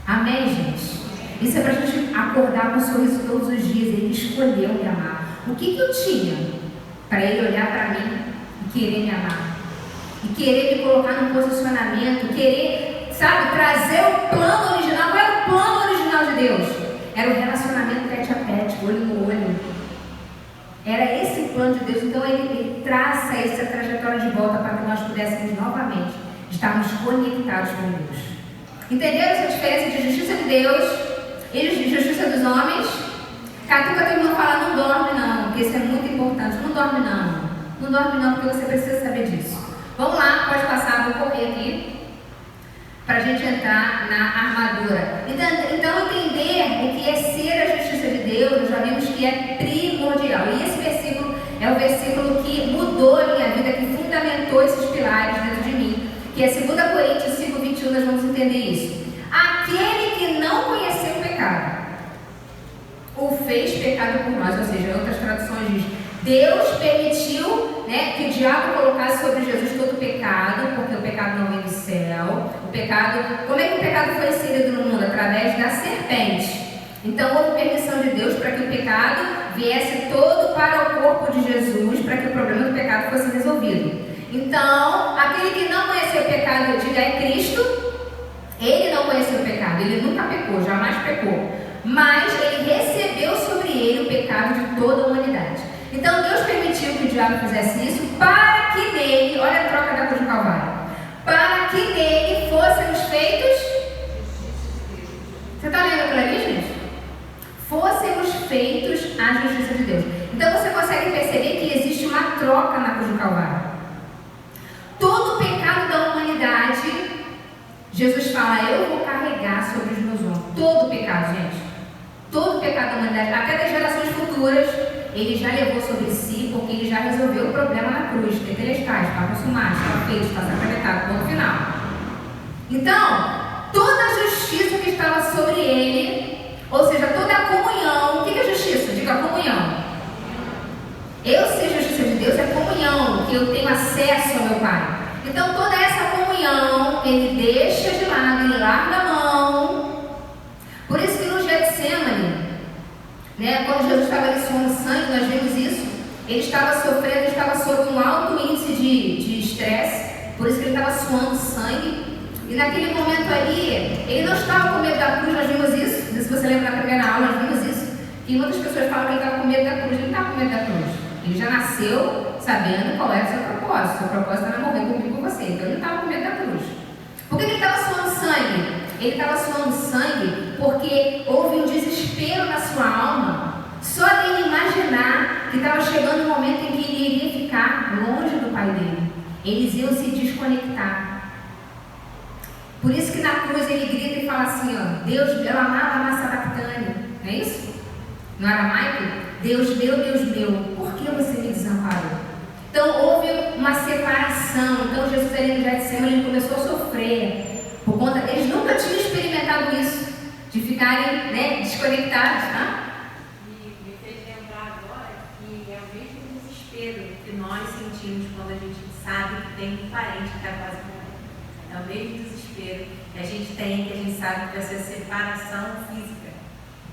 Speaker 1: Amém, gente? Isso é para a gente acordar com um sorriso todos os dias. Ele escolheu me amar. O que eu tinha para ele olhar para mim e querer me amar? E querer me colocar num posicionamento, querer, sabe, trazer o plano original. Qual era o plano original de Deus? Era o relacionamento tete a tete, olho no olho. Era esse o plano de Deus. Então ele traça essa trajetória de volta para que nós pudéssemos novamente estarmos conectados com Deus. Entenderam essa diferença de justiça de Deus e de justiça dos homens? Catuca tem irmão falar, não dorme não, porque isso é muito importante. Não dorme não. Não dorme não, porque você precisa saber disso. Vamos lá, pode passar, vou correr aqui para a gente entrar na armadura. Então entender o que é ser a justiça de Deus, nós já vimos que é primordial. E esse versículo é o versículo que mudou a minha vida, que fundamentou esses pilares dentro de mim, que é 2 Coríntios 5:21, nós vamos entender isso. Aquele que não conheceu o pecado, o fez pecado por nós, ou seja, em outras traduções diz, Deus permitiu, né, que o diabo colocasse sobre Jesus todo o pecado, porque o pecado não vem do céu. O pecado, como é que o pecado foi inserido no mundo? Através da serpente. Então houve permissão de Deus para que o pecado viesse todo para o corpo de Jesus, para que o problema do pecado fosse resolvido. Então, aquele que não conheceu o pecado, diga, é Cristo. Ele não conheceu o pecado, ele nunca pecou, jamais pecou. Mas ele recebeu sobre ele o pecado de toda a humanidade. Então Deus permitiu que o diabo fizesse isso para que nele, olha a troca da cruz do Calvário, para que nele fôssemos feitos. Você está lendo aquilo ali, gente? Fôssemos feitos à justiça de Deus. Então você consegue perceber que existe uma troca na cruz do Calvário. Todo o pecado da humanidade, Jesus fala, eu vou carregar sobre os meus ombros. Todo o pecado, gente. Todo o pecado da humanidade, até das gerações futuras, ele já levou sobre si, porque ele já resolveu o problema na cruz. Tetelestai, está consumado, está feito, está sacramentado, ponto final. Então, toda a justiça que estava sobre ele, ou seja, toda a comunhão, o que é justiça? Diga comunhão. Eu ser justiça de Deus é comunhão, que eu tenho acesso ao meu Pai. Então, toda essa comunhão, ele deixa de lado, ele larga a mão. Por isso que no Getsemane, né, quando Jesus estava ali suando sangue, nós vimos isso, ele estava sofrendo, estava sob um alto índice de estresse, por isso que ele estava suando sangue, e naquele momento ali, ele não estava com medo da cruz, nós vimos isso, se você lembra da primeira aula, nós vimos isso, que muitas pessoas falam que ele estava com medo da cruz, ele não estava com medo da cruz, ele já nasceu sabendo qual era o seu propósito era morrer comigo com você, então ele não estava com medo da cruz. Por que ele estava suando sangue? Ele estava suando sangue porque houve um desespero na sua alma, só dele imaginar que estava chegando o momento em que ele iria ficar longe do pai dele. Eles iam se desconectar. Por isso que na cruz ele grita e fala assim, ó, Deus, eu amava a massa bactânia, não é isso? No aramaico, Deus meu, por que você me desamparou? Então houve uma separação. Então Jesus ali no Getsemane, ele começou a sofrer. Por conta, eles nunca tinham experimentado isso, de ficarem, né, desconectados, tá?
Speaker 2: E me fez lembrar agora que é o mesmo desespero que nós sentimos quando a gente sabe que tem um parente que está quase morrendo. É o mesmo desespero que a gente tem, que a gente sabe que vai ser separação física.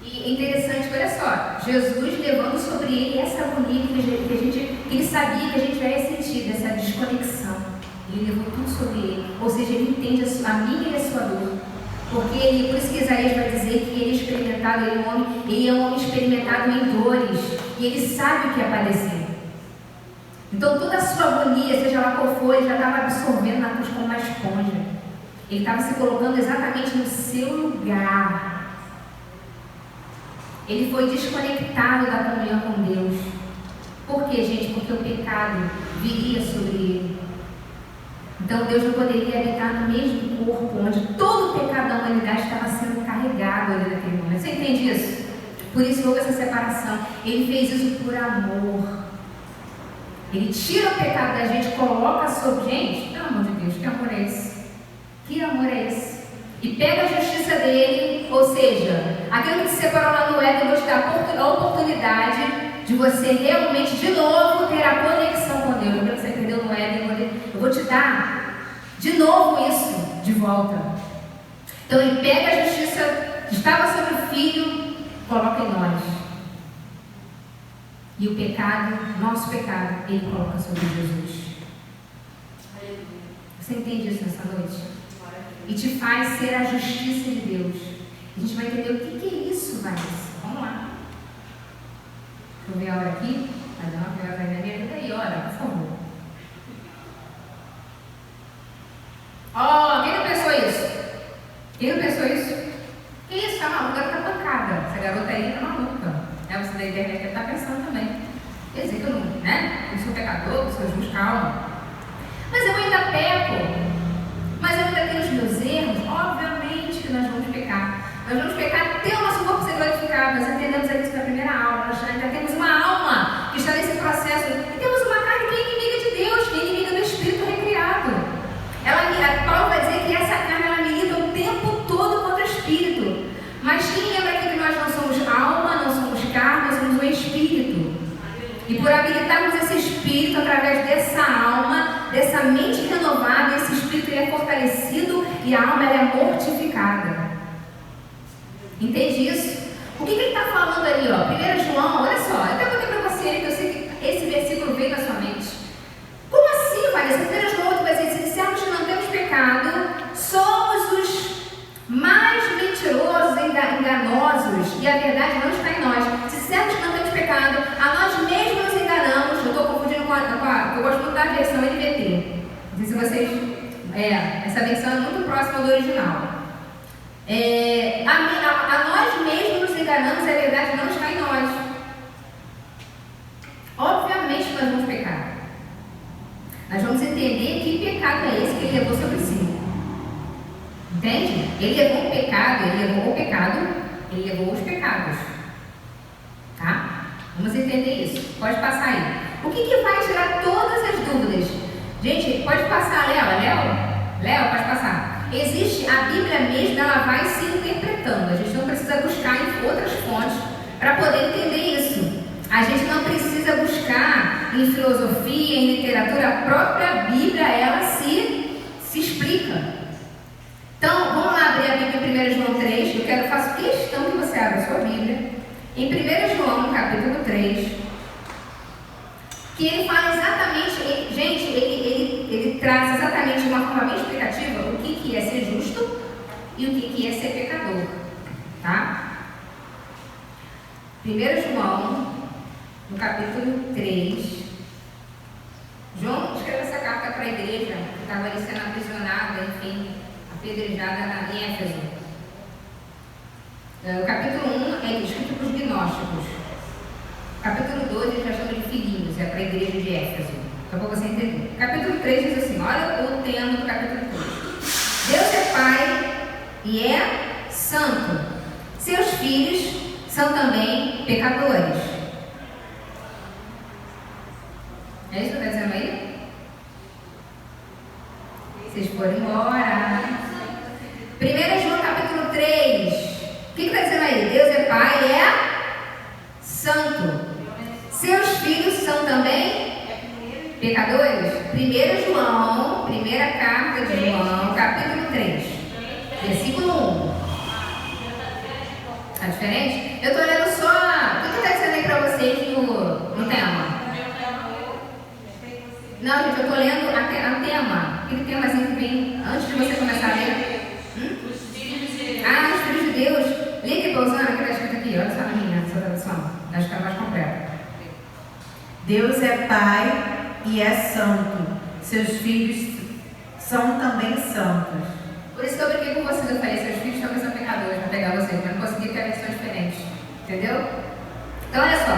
Speaker 1: E interessante, olha só, Jesus levando sobre ele essa agonia que ele sabia que a gente já ia sentir, dessa desconexão. Ele levou tudo sobre ele, ou seja, ele entende a minha e a sua dor. Porque por isso que Isaías vai dizer que ele é experimentado, ele é um homem experimentado em dores, e ele sabe o que é padecer. Então toda a sua agonia, seja lá qual for, ele já estava absorvendo na cruz como uma esponja. Ele estava se colocando exatamente no seu lugar. Ele foi desconectado da comunhão com Deus. Por quê, gente? Porque o pecado viria sobre ele. Então Deus não poderia habitar no mesmo corpo onde todo o pecado da humanidade estava sendo carregado ali naquele momento. Você entende isso? Por isso houve essa separação. Ele fez isso por amor. Ele tira o pecado da gente, coloca sobre gente. Pelo amor de Deus, que amor é esse? Que amor é esse? E pega a justiça dele, ou seja, aquilo que te separou lá no Éden, eu vou te dar a oportunidade de você realmente, de novo, ter a conexão com Deus. Aquilo que você perdeu no Éden, eu vou te dar de novo isso de volta. Então ele pega a justiça que estava sobre o Filho, coloca em nós. E o pecado, nosso pecado, ele coloca sobre Jesus. Você entende isso nessa noite? e te faz ser a justiça de Deus. A gente vai entender o que é isso, Vanessa. Vamos lá. Deixa eu ver a hora aqui. Vai dar uma pegada na minha ajuda aí, ora, por favor. Quem não pensou isso? Quem não pensou isso? Que isso? Tá maluca, ela tá pancada. Essa garota aí tá maluca. Você da internet deve estar pensando também. Quer dizer que eu não, né? Eu sou pecador, eu sou justo, calma. Mas eu ainda peco. Mas eu ainda tenho os meus erros. Obviamente que nós vamos pecar. Nós vamos pecar até o nosso corpo ser glorificado. Nós entendemos isso na primeira aula. Nós ainda temos uma alma que está nesse processo. E temos uma carne que é inimiga de Deus, que é inimiga do Espírito recriado. Paulo vai dizer que essa carne ela milita o tempo todo contra o Espírito. Mas quem lembra aqui que nós não somos alma, não somos carne, nós somos o Espírito. E por habilitarmos esse Espírito através dessa alma, dessa mente renovada, esse Espírito ele é fortalecido e a alma ela é mortificada. Entende isso? O que ele está falando ali? 1 João, olha só, eu até botei para você que eu sei que esse versículo veio na sua mente. Como assim, Vanessa? 1 João 8 vai dizer, se dissermos que não temos pecado, somos os mais mentirosos e enganosos, e a verdade não está em nós. Se dissermos que não temos pecado, a nós mesmos nos enganamos. Eu estou confundindo com eu gosto muito da versão NVT. Não sei se vocês... essa versão é muito próxima do original. A nós mesmos nos enganamos e a verdade não está em nós. Obviamente nós vamos pecar. Nós vamos entender que pecado é esse que ele levou sobre si. Entende? Ele levou o pecado, ele levou os pecados. Tá? Vamos entender isso. Pode passar aí. O que vai tirar todas as dúvidas? Gente, pode passar, Léo, pode passar. Existe a Bíblia mesmo, ela vai se interpretando. A gente não precisa buscar em outras fontes para poder entender isso. A gente não precisa buscar em filosofia, em literatura. A própria Bíblia, ela se explica. Então, vamos lá abrir a Bíblia em 1 João 3. Faço questão que você abra a sua Bíblia. Em 1 João, no capítulo 3, que ele fala exatamente, ele traz exatamente de uma forma bem explicativa o que é ser justo e o que é ser pecador. Tá? 1 João, no capítulo 3, João escreveu essa carta para a igreja que estava ali sendo aprisionada, enfim, apedrejada em Éfeso. O capítulo 1 é escrito para os gnósticos. O capítulo 2 ele já chama de filhinhos, é para a igreja de Éfeso. Só para você entender. O capítulo 3 diz assim, olha o tema do capítulo 3. Deus é Pai e é santo. Seus filhos são também pecadores. É isso que está dizendo aí? Vocês foram embora. 1 João capítulo 3. O que está dizendo aí? Deus é Pai e é santo. Seus filhos são também pecadores? 1 João, primeira carta de João, capítulo 3, versículo 1. Está diferente? Eu estou olhando só. O que está dizendo aí para vocês no tema? Não, gente, eu estou lendo a tema. Aquele temazinho que vem antes de você começar a ler. Os filhos de Deus. Lê aqui, pausando, que está escrito aqui. Olha só na minha tradução. Acho que está mais completa.
Speaker 3: Deus é Pai e é santo. Seus filhos são também santos.
Speaker 1: Por isso que eu brinquei com vocês. Eu falei, seus filhos também são pecadores. Vou pegar vocês, mas não consegui ter versões diferentes. Entendeu? Então, olha só.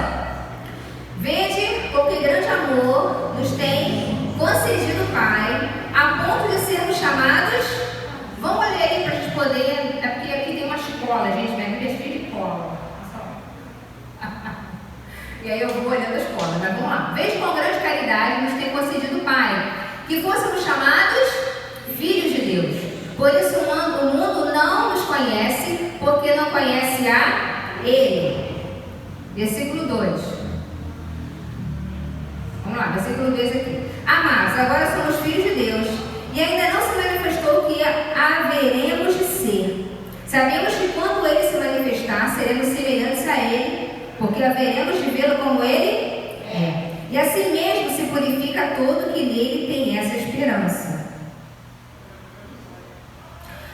Speaker 1: Vede com que grande amor nos tem concedido o Pai, a ponto de sermos chamados. Vamos ler aí para a gente poder. É porque aqui tem uma escola, gente. Minha Bíblia é cheia de cola. E aí eu vou olhando a escola, mas vamos lá. Veja com grande caridade nos tem concedido o Pai, que fôssemos chamados filhos de Deus. Por isso o mundo não nos conhece, porque não conhece a Ele. Versículo 2. Vamos lá, versículo 2 aqui. Amados, agora somos filhos de Deus, e ainda não se manifestou o que haveremos de ser. Sabemos que quando Ele se manifestar, seremos semelhantes a Ele, porque haveremos de vê-lo como Ele é. E assim mesmo se purifica todo que nele tem essa esperança.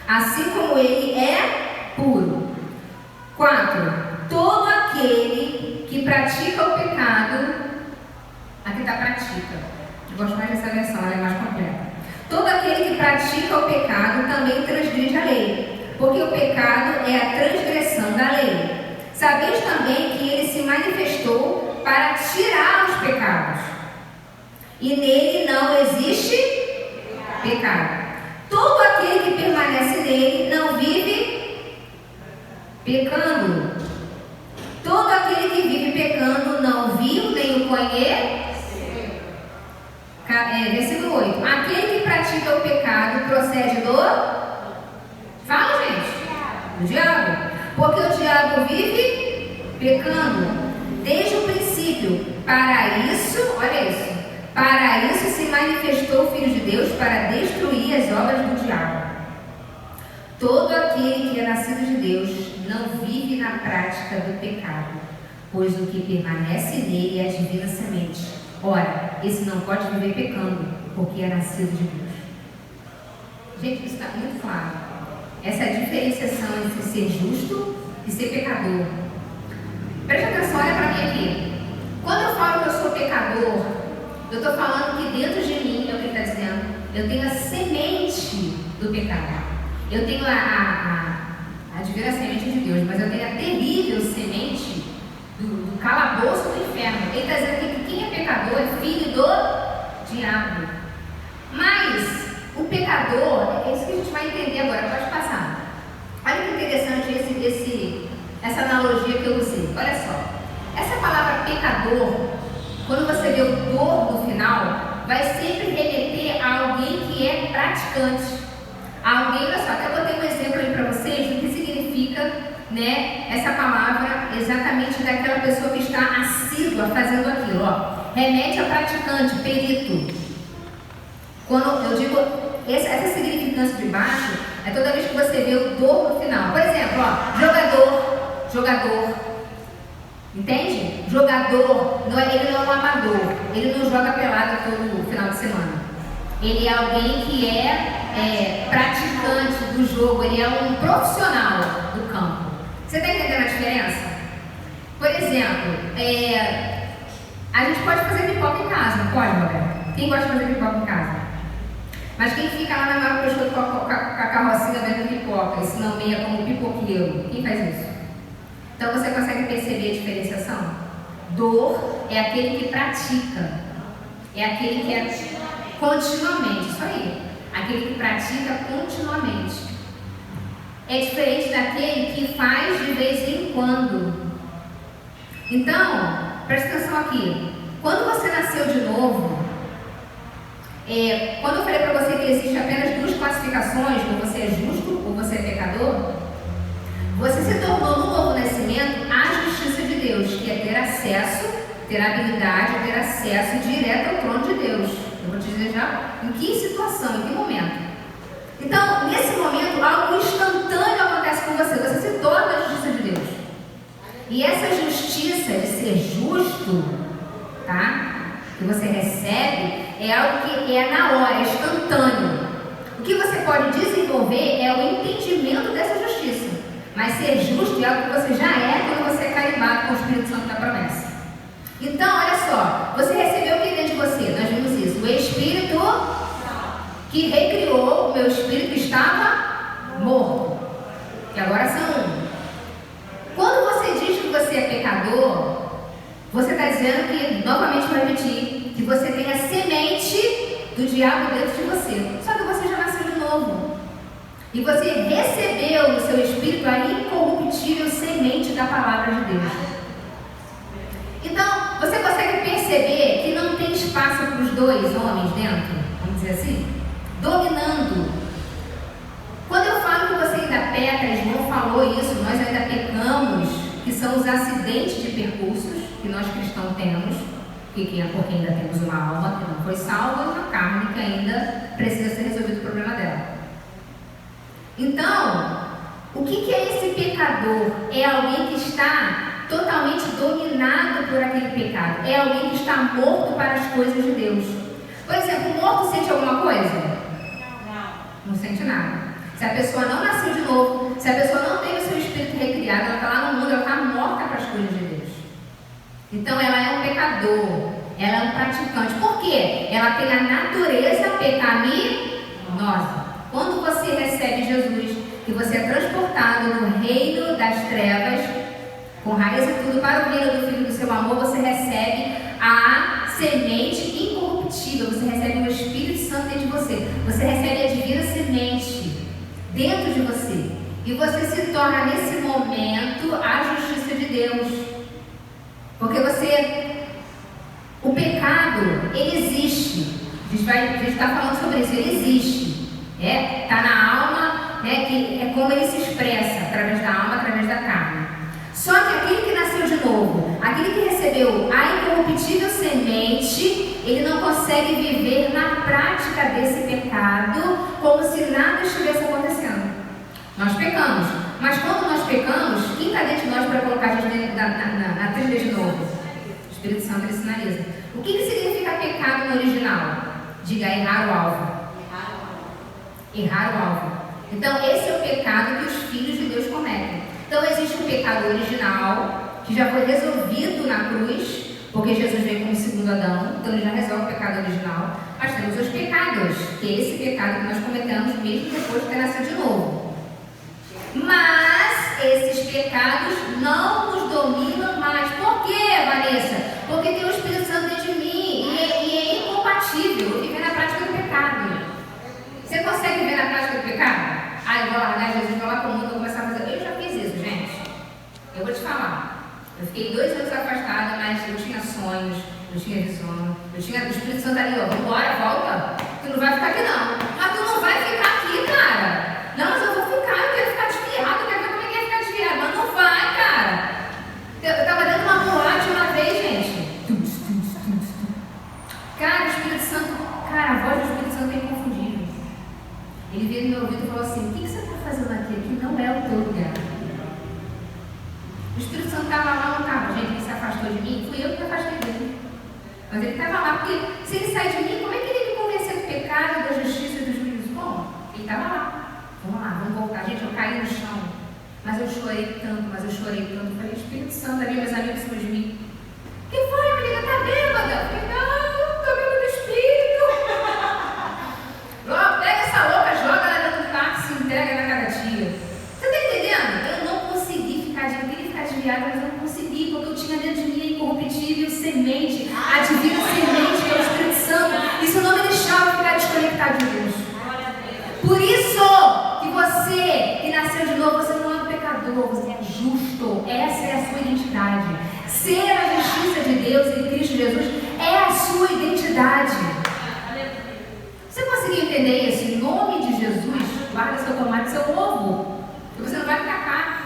Speaker 1: assim como ele é puro. 4. Todo aquele que pratica o pecado, aqui está pratica, eu gosto mais dessa versão, ela é mais completa. Todo aquele que pratica o pecado também transgride a lei, porque o pecado é a transgressão da lei. Sabeis também que ele se manifestou para tirar os pecados, e nele não existe pecado. Todo aquele que permanece nele não vive pecando. Todo aquele que vive pecando não viu nem o conheceu. Versículo 8. Aquele que pratica o pecado procede do... Fala, gente. Do diabo. Porque o diabo vive pecando desde o princípio. Para isso, olha isso. Para isso se manifestou o Filho de Deus, para destruir as obras do diabo. Todo aquele que é nascido de Deus não vive na prática do pecado, pois o que permanece nele é a divina semente. Ora, esse não pode viver pecando, porque é nascido de Deus. Gente, isso está muito claro. Essa é a diferenciação entre ser justo e ser pecador. Preste atenção, olha para mim aqui. Quando eu falo que eu sou pecador, eu estou falando que dentro de mim, é o que ele está dizendo, eu tenho a semente do pecado. Eu tenho a divina semente de Deus, mas eu tenho a terrível semente do calabouço do inferno. Ele está dizendo que quem é pecador é filho do diabo. Mas o pecador, é isso que a gente vai entender agora, pode passar. Olha que interessante essa analogia que eu usei. Olha só, essa palavra pecador, quando você vê o dor no final, vai sempre remeter a alguém que é praticante. Alguém, olha só, até botei um exemplo aí para vocês do que significa, né, essa palavra exatamente daquela pessoa que está assídua fazendo aquilo, ó. Remete a praticante, perito. Quando eu digo essa significância de baixo, é toda vez que você vê o dor no final. Por exemplo, ó, jogador. Entende? Jogador, ele não é um amador, ele não joga pelado todo final de semana. Ele é alguém que é praticante do jogo, ele é um profissional do campo. Você está entendendo a diferença? Por exemplo, a gente pode fazer pipoca em casa, não pode, Roberto? Quem gosta de fazer pipoca em casa? Mas quem fica lá na Mauro Peixoto com a carrocinha vendo pipoca, e se não meia como pipoqueiro, quem faz isso? Então você consegue perceber a diferenciação? Dor é aquele que pratica, é aquele que é continuamente, isso aí, aquele que pratica continuamente. É diferente daquele que faz de vez em quando. Então, presta atenção aqui. Quando você nasceu de novo, quando eu falei para você que existe apenas duas classificações, ou você é justo ou você é pecador, você se tornou no novo nascimento a justiça de Deus, que é ter acesso, ter habilidade, ter acesso direto ao trono de Deus. Eu vou te dizer já em que situação, em que momento. Então, nesse momento, algo instantâneo acontece com você. Você se torna a justiça de Deus. E essa justiça de ser justo, tá? Que você recebe, é algo que é na hora, é instantâneo. O que você pode desenvolver é o entendimento dessa justiça. Mas ser justo é algo que você já é quando você é carimbado com o Espírito Santo da promessa. Então, olha só, você recebeu o que dentro de você? Nós vimos isso. O Espírito que recriou, o meu espírito estava morto. Que agora são um. Quando você diz que você é pecador, você está dizendo que, novamente vou repetir, que você tem a semente do diabo dentro de você. Só que você já nasceu de novo. E você recebeu no seu espírito a incorruptível semente da palavra de Deus. Então, você consegue perceber que não tem espaço para os dois homens dentro? Vamos dizer assim? Dominando. Quando eu falo que você ainda peca, João falou isso, nós ainda pecamos, que são os acidentes de percursos que nós cristãos temos, porque ainda temos uma alma que não foi salva e uma carne que ainda precisa ser resolvido o problema dela. Então, o que é esse pecador? É alguém que está totalmente dominado por aquele pecado. É alguém que está morto para as coisas de Deus. Por exemplo, o morto sente alguma coisa? Não sente nada. Se a pessoa não nasceu de novo, se a pessoa não tem o seu espírito recriado, ela está lá no mundo, ela está morta para as coisas de Deus. Então ela é um pecador, ela é um praticante. Por quê? Ela tem a natureza pecaminosa. Quando você recebe Jesus, que você é transportado no reino das trevas, com raiz e tudo, para o reino do Filho do seu amor, você recebe a semente incorruptível, você recebe o Espírito Santo dentro de você, você recebe a divina semente dentro de você, e você se torna nesse momento a justiça de Deus, porque o pecado, ele existe. A gente está falando sobre isso, ele existe, está na alma, que é como ele se expressa, através da alma, através da carne. Só que aquele que nasceu de novo, aquele que recebeu a incorruptível semente, ele não consegue viver na prática desse pecado como se nada estivesse acontecendo. Nós pecamos, mas quando nós pecamos, quem está dentro de nós para colocar a gente na trilha de novo? O Espírito Santo, ele sinaliza. O que significa pecado no original? Diga, errar o alvo. Errar o alvo. Então, esse é o pecado que os filhos de Deus cometem. Então, existe o pecado original, que já foi resolvido na cruz, porque Jesus veio como segundo Adão, então ele já resolve o pecado original. Mas temos os pecados, que é esse pecado que nós cometemos mesmo depois de ter nascido de novo. Mas esses pecados não nos dominam mais. Por quê, Vanessa? Porque tem o Espírito Santo dentro de mim e é incompatível viver na prática do pecado. Você consegue viver na prática do pecado? Eu vou largar Jesus, vou lá para o mundo, vou começar a fazer. Eu já fiz isso, gente. Eu vou te falar. Eu fiquei 2 anos afastada, mas eu tinha sonhos, eu tinha visão, eu tinha o Espírito Santo ali, vambora, volta. Tu não vai ficar aqui não. Mas tu não vai ficar aqui, cara. Não, mas eu vou ficar, eu quero ficar desviado, eu quero ver como é que é ficar desviado. Mas não vai, cara. Eu tava dando uma boate uma vez, gente. Cara, o Espírito Santo, a voz do Espírito Santo é inconfundível. Ele veio no meu ouvido e falou assim: o que você está fazendo aqui? Aqui não é o teu lugar. O Espírito Santo estava lá, não estava. Gente, ele se afastou de mim, fui eu que me afastei dele. Mas ele estava lá, porque se ele sair de mim, como é que ele me convencer do pecado, da justiça e do juízo? Bom, ele estava lá. Vamos lá, vamos voltar. Gente, eu caí no chão. Mas eu chorei tanto. Eu falei: Espírito Santo, ali meus amigos em cima de mim. O que foi, amiga? Tá bêbada? Eu falei: não, tô bêbada do Espírito. Pega essa louca, joga ela dentro do táxi e entrega na cada dia. Você tá entendendo? Eu não consegui ficar desviada, mas eu não consegui, porque eu tinha dentro de mim a incorruptível semente, a divina semente que é o Espírito Santo. Isso não me deixava ficar desconectado de Deus. Por isso que você que nasceu de novo, você não é um pecador, você é justo. Essa é a sua identidade. Ser a justiça de Deus em Cristo Jesus é a sua identidade. Você conseguiu entender isso? Em nome de Jesus, guarda seu tomate e seu ovo, e você não vai ficar cá.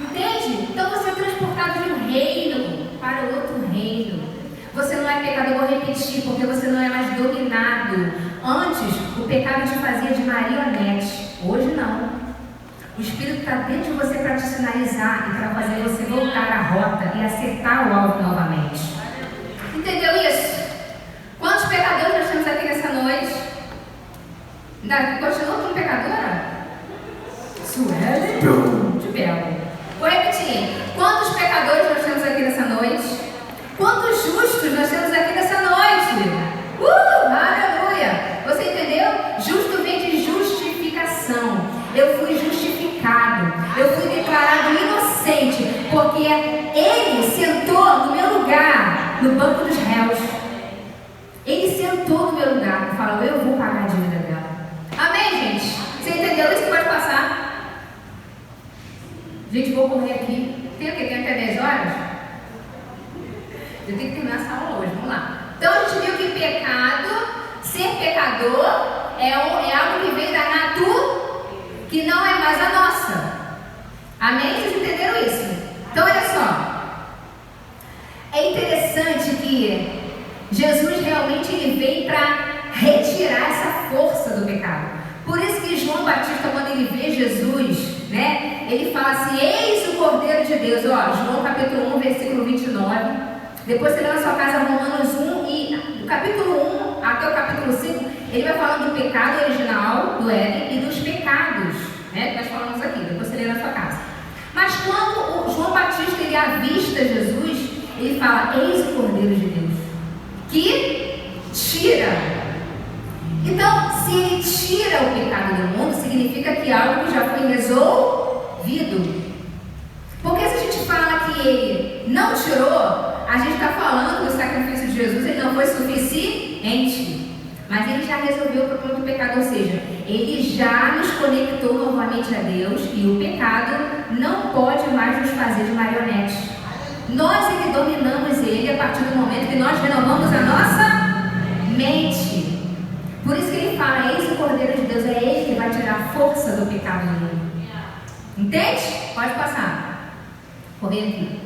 Speaker 1: Entende? Então você é transportado de um reino para outro reino. Você não é pecador, eu vou repetir, porque você não é mais dominado. Antes, o pecado te fazia de marionete. Hoje não. O Espírito está dentro de você para te sinalizar e para fazer você voltar à rota e acertar o alvo novamente. Entendeu isso? Quantos pecadores nós temos aqui nessa noite? Continua como pecadora? Sueli de Belo. Vou repetir. Quantos pecadores nós temos aqui nessa noite? Quantos justos nós temos aqui nessa noite? Aleluia! Você entendeu? Justo vem de justificação. Eu fui justificado. Eu fui declarado inocente. Porque Ele sentou no meu lugar, no banco dos réus. Ele sentou no meu lugar e falou: eu vou pagar a dívida dela. Amém, gente? Você entendeu isso que pode passar? Gente, vou correr aqui. Tem o quê? Tem até 10 horas? Eu tenho que terminar essa aula hoje. Vamos lá. Então a gente viu que pecado, ser pecador, é algo que vem da natureza, que não é mais a nossa. Amém? Vocês entenderam isso? Então olha só. É interessante que Jesus realmente ele veio para retirar essa força do pecado. Por isso que João Batista, quando ele vê Jesus, né, ele fala assim: eis o Cordeiro de Deus. João capítulo 1, versículo 29. Depois você lê na sua casa Romanos 1 e do capítulo 1 até o capítulo 5, ele vai falando do pecado original do Éden e dos pecados, né, que nós falamos aqui, depois você lê na sua casa. Mas quando o João Batista ele avista Jesus, ele fala: eis o Cordeiro de Deus, que tira. Então, se ele tira o pecado do mundo, significa que algo já foi resolvido. Porque se a gente fala que ele não tirou, a gente está falando que o sacrifício de Jesus ele não foi suficiente. Mas ele já resolveu o problema do pecado, ou seja, ele já nos conectou novamente a Deus e o pecado não pode mais nos fazer de marionete. Nós é que dominamos ele a partir do momento que nós renovamos a nossa mente. Por isso que ele fala: eis o Cordeiro de Deus, é ele que vai tirar a força do pecado do mundo. Entende? Pode passar. Correr aqui.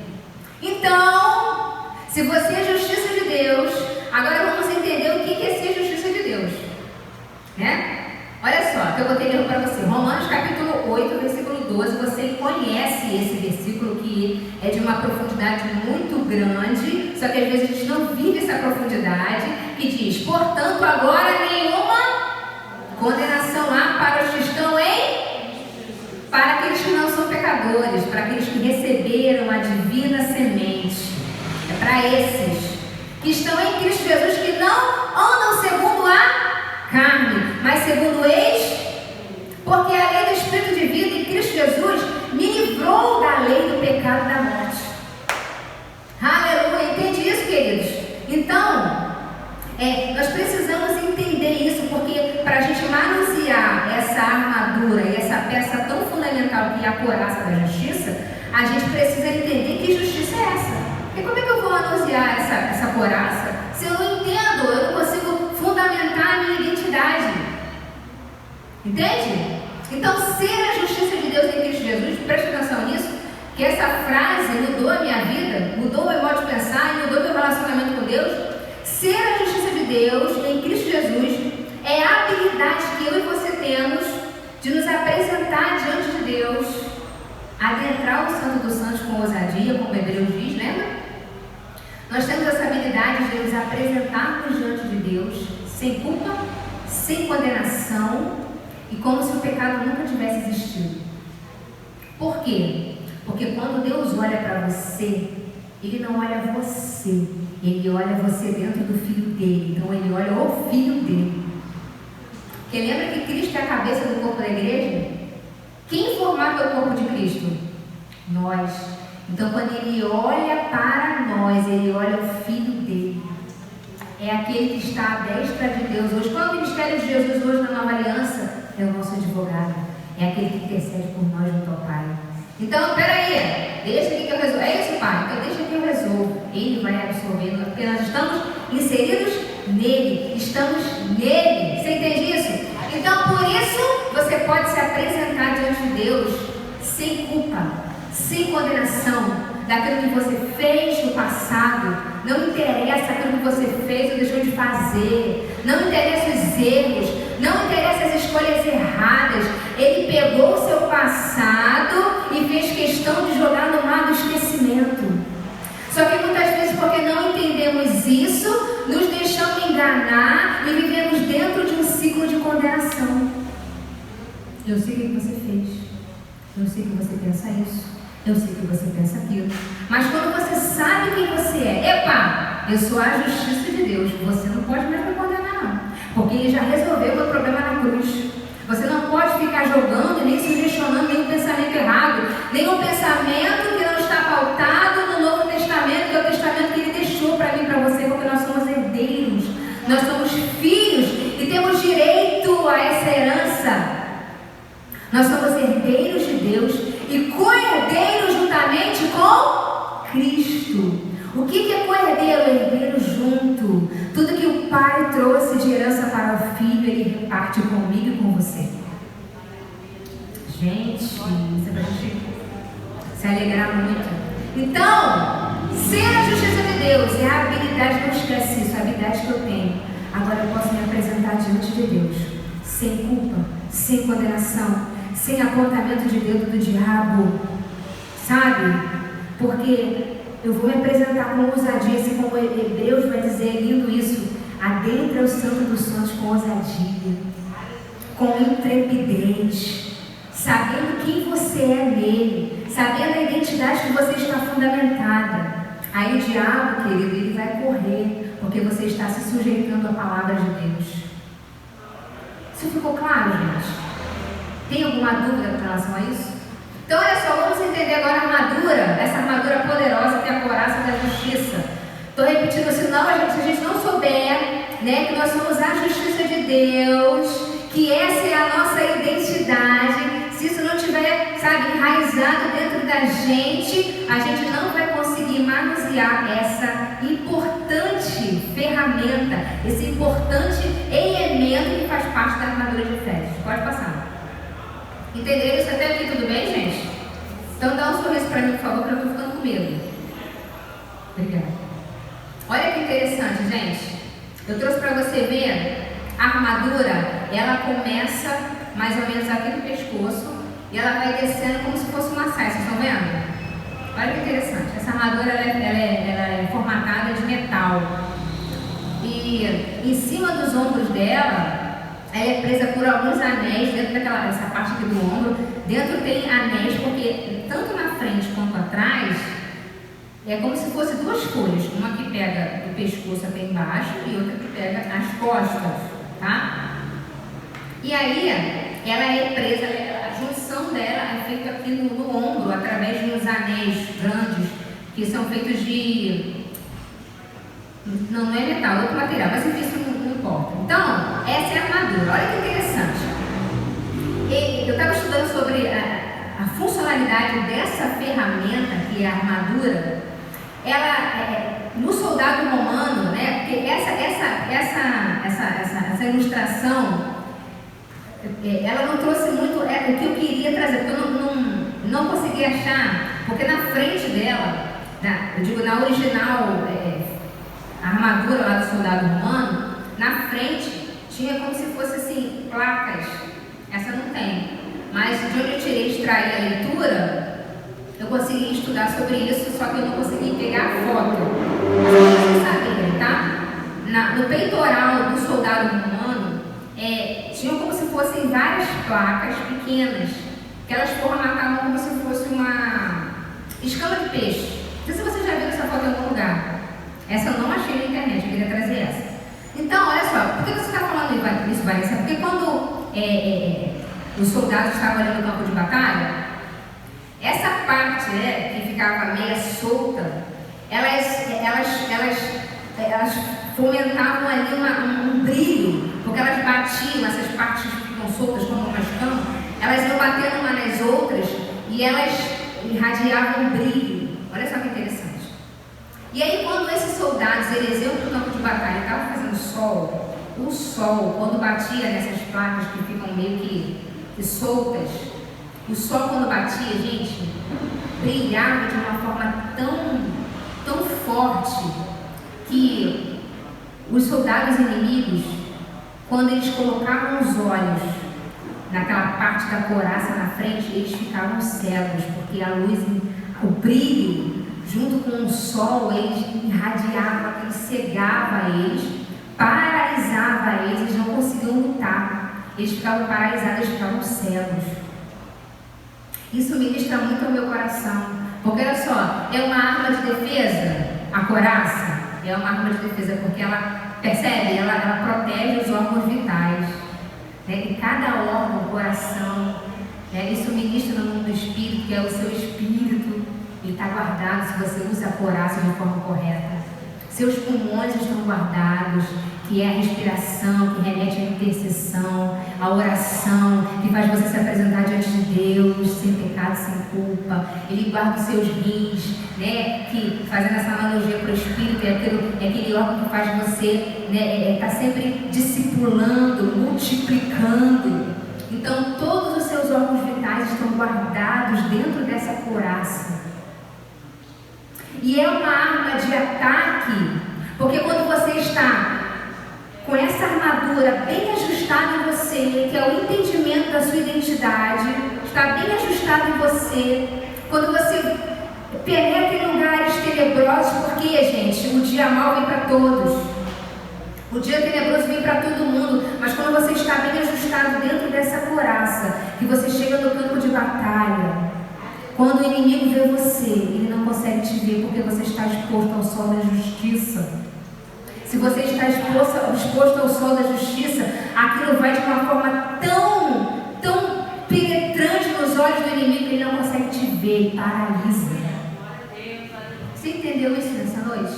Speaker 1: Então, se você é justiça de Deus, agora vamos entender o que é ser justiça de Deus, né? Olha só, que eu botei aqui para você, Romanos capítulo 8, versículo 12, você conhece esse versículo que é de uma profundidade muito grande, só que às vezes a gente não vive essa profundidade, que diz: portanto agora nenhuma condenação há para os que estão para aqueles que não são pecadores, para aqueles que receberam a divina semente. É para esses que estão em Cristo Jesus, que não andam segundo a carne, mas segundo o porque a lei do Espírito de vida em Cristo Jesus me livrou da lei do pecado e da morte. Aleluia, entende isso, queridos? Então, nós precisamos entender isso, porque para a gente manusear essa armadura e essa peça tão fundamental que é a couraça da justiça, a gente precisa entender que justiça é essa. E como é que eu vou manusear essa couraça se eu não entendo, eu não consigo fundamentar a minha identidade? Entende? Então, ser a justiça de Deus em Cristo Jesus, preste atenção nisso, que essa frase mudou a minha vida, mudou o meu modo de pensar e mudou meu relacionamento com Deus. Ser a justiça de Deus em Cristo Jesus é a habilidade que eu e você temos de nos apresentar diante de Deus, adentrar o Santo dos Santos com ousadia, como Hebreus diz, lembra? Nós temos essa habilidade de nos apresentarmos diante de Deus sem culpa, sem condenação e como se o pecado nunca tivesse existido. Por quê? Porque quando Deus olha para você, Ele não olha você, Ele olha você dentro do Filho dele. Então Ele olha o Filho dele. Porque lembra que Cristo é a cabeça do corpo da igreja? Quem formava o corpo de Cristo? Nós. Então quando Ele olha para nós, Ele olha o Filho dele. É aquele que está à destra de Deus hoje. Qual é o ministério de Jesus hoje na nova aliança? É o nosso advogado. É aquele que intercede por nós junto ao Pai. Então, peraí, deixa aqui que eu resolvo. É isso, Pai? Então deixa que eu resolvo. Ele vai absorvendo, porque nós estamos inseridos nele. Estamos nele. Você entende isso? Então, por isso, você pode se apresentar diante de Deus sem culpa, sem condenação daquilo que você fez no passado. Não interessa aquilo que você fez ou deixou de fazer. Não interessa os erros. Não interessa as escolhas erradas. Ele pegou o seu passado e fez questão de jogar no mar do esquecimento. Só que muitas vezes, porque não entendemos isso, nos deixamos enganar e vivemos dentro de um ciclo de condenação. Eu sei o que você fez. Eu sei que você pensa isso. Eu sei que você pensa aquilo. Mas quando você sabe quem você é, epa, eu sou a justiça de Deus. Você não pode mais me condenar, não. Porque Ele já resolveu o meu problema na cruz. Você não pode ficar jogando, nem sugestionando nenhum pensamento errado, nenhum pensamento que não está pautado no Novo Testamento, que é o testamento que Ele deixou para mim e para você, porque nós somos herdeiros, nós somos filhos e temos direito a essa herança. Nós somos herdeiros de Deus e co-herdeiros juntamente com Cristo. O que é co-herdeiro? Herdeiro junto. Tudo que o Pai trouxe de herança para o Filho, Ele reparte comigo e com você. Gente, isso é para a gente se alegrar muito. Então, ser a justiça de Deus é a habilidade, não esquece isso, a habilidade que eu tenho. Agora eu posso me apresentar diante de Deus, sem culpa, sem condenação, sem apontamento de dedo do diabo, sabe? Porque eu vou me apresentar com ousadia, assim como Hebreus vai dizer, lindo isso. Adentra o Santo dos Santos com ousadia, com intrepidez, sabendo quem você é nele, sabendo a identidade que você está fundamentada. Aí o diabo, querido, ele vai correr, porque você está se sujeitando à palavra de Deus. Isso ficou claro, gente? Tem alguma dúvida com relação a isso? Então, olha só, vamos entender agora a armadura, essa armadura poderosa que é a couraça da justiça. Estou repetindo, senão se a gente não souber, né, que nós somos a justiça de Deus, que essa é a nossa identidade, se isso não tiver, sabe, enraizado dentro da gente, a gente não vai conseguir manusear essa importante ferramenta, esse importante elemento que faz parte da armadura de Efésios. Pode passar. Entenderam isso até aqui? Tudo bem, gente? Então dá um sorriso para mim, por favor, que eu estou ficando com medo. Obrigada. Olha que interessante, gente. Eu trouxe para você ver a armadura. Ela começa mais ou menos aqui no pescoço e ela vai descendo como se fosse uma saia. Vocês estão vendo? Olha que interessante. Essa armadura ela é formatada de metal. E em cima dos ombros dela, ela é presa por alguns anéis dentro dessa parte aqui do ombro. Dentro tem anéis, porque tanto na frente quanto atrás é como se fosse duas folhas. Uma que pega do pescoço até embaixo e outra que pega as costas, tá? E aí ela é presa, a junção dela é feita aqui no ombro, através de uns anéis grandes, que são feitos de... Não é metal, é outro material, mas enfim, isso não importa. Então, essa é a armadura. Olha que interessante. Eu estava estudando sobre a funcionalidade dessa ferramenta, que é a armadura. Ela, no soldado romano, né? Porque essa ilustração, ela não trouxe muito o que eu queria trazer, porque eu não consegui achar, porque na frente dela, eu digo na original, a armadura lá do soldado romano, na frente tinha como se fosse assim, placas. Essa não tem. Mas de onde eu extraí a leitura, eu consegui estudar sobre isso, só que eu não consegui pegar a foto. Mas vocês saberem, tá? No peitoral do soldado romano, tinham como se fossem várias placas pequenas, que elas formatavam como se fosse uma escama de peixe. Não sei se vocês já viram essa foto em algum lugar. Essa eu não achei na internet, eu queria trazer essa. Então, olha só, por que você está falando isso, Vanessa? Porque quando os soldados estavam ali no campo de batalha, essa parte que ficava meia solta, elas fomentavam ali um brilho, porque elas batiam, essas partes que ficam soltas como uma escama, elas iam batendo umas nas outras e elas irradiavam um brilho. Olha só que interessante. E aí, quando esses soldados eles iam para o campo de batalha e estavam fazendo sol, o sol, quando batia nessas placas que ficam meio que soltas, o sol, quando batia, gente, brilhava de uma forma tão forte que os soldados inimigos, quando eles colocavam os olhos naquela parte da couraça na frente, eles ficavam cegos, porque a luz, o brilho, junto com o sol, eles irradiavam, aquilo cegava eles, paralisava eles não conseguiam lutar, eles ficavam paralisados, eles ficavam cegos. Isso ministra muito ao meu coração, porque olha só, é uma arma de defesa, a couraça é uma arma de defesa, porque ela, percebe, ela protege os órgãos vitais, né? E cada órgão, coração, né? Isso ministra no mundo do espírito, que é o seu espírito. Ele está guardado se você usa a couraça de forma correta. Seus pulmões estão guardados, que é a respiração, que remete à intercessão, à oração, que faz você se apresentar diante de Deus, sem pecado, sem culpa. Ele guarda os seus rins, né? Que, fazendo essa analogia para o Espírito, é aquele órgão que faz você, né, estar sempre discipulando, multiplicando. Então, todos os seus órgãos vitais estão guardados dentro dessa couraça. E é uma arma de ataque, porque quando você está com essa armadura bem ajustada em você, que é o entendimento da sua identidade, está bem ajustado em você, quando você penetra em lugares tenebrosos, porque, gente, o dia mau vem para todos. O dia tenebroso vem para todo mundo, mas quando você está bem ajustado dentro dessa couraça, que você chega no campo de batalha, quando o inimigo vê você, ele não consegue te ver porque você está exposto ao sol da justiça. Se você está exposto ao sol da justiça, aquilo vai de uma forma tão penetrante nos olhos do inimigo que ele não consegue te ver e paralisa. Você entendeu isso nessa noite?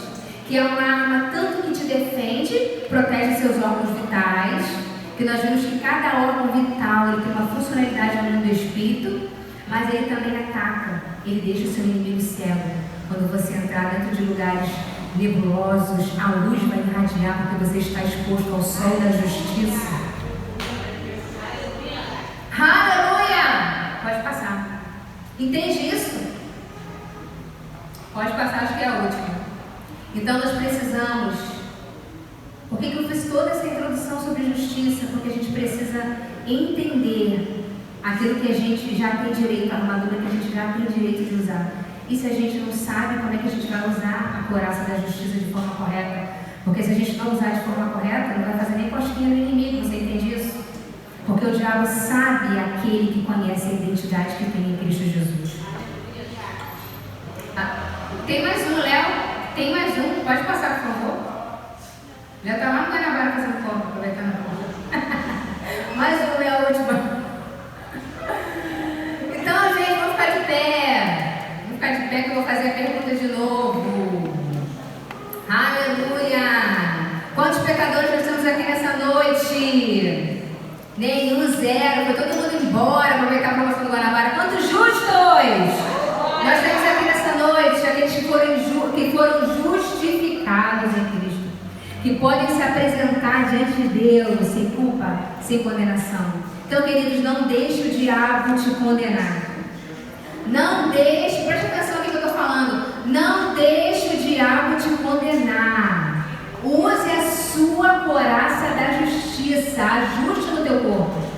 Speaker 1: Que é uma arma tanto que te defende, protege seus órgãos vitais, que nós vimos que cada órgão vital ele tem uma funcionalidade no mundo do espírito, mas ele também ataca, ele deixa o seu inimigo cego. Quando você entrar dentro de lugares nebulosos, a luz vai irradiar porque você está exposto ao sol da justiça. Aleluia! Pode passar. Entende isso? Pode passar, acho que é a última. Então nós precisamos. Por que eu fiz toda essa introdução sobre justiça? Porque a gente precisa entender aquilo que a gente já tem direito, a armadura que a gente já tem direito de usar. E se a gente não sabe como é que a gente vai usar a couraça da justiça de forma correta? Porque se a gente não usar de forma correta, não vai fazer nem cosquinha no inimigo, você entende isso? Porque o diabo sabe aquele que conhece a identidade que tem em Cristo Jesus. Tem mais um, Léo? Tem mais um? Pode passar, por favor? Já está lá no Guanabara fazendo compra, aproveitando a compra. Mais um, é a última. Então, gente, vamos ficar de pé. Vamos ficar de pé que eu vou fazer a pergunta de novo. Aleluia! Quantos pecadores nós temos aqui nessa noite? Nenhum, zero. Foi todo mundo embora, aproveitar a promoção do Guanabara. Quantos justos? Nós temos aqui nessa noite aqueles que foram justificados em Cristo, que podem se apresentar diante de Deus sem culpa, sem condenação. Então, queridos, não deixe o diabo te condenar. Não deixe, preste atenção aqui que eu estou falando. Não deixe o diabo te condenar. Use a sua couraça da justiça, ajuste no teu corpo.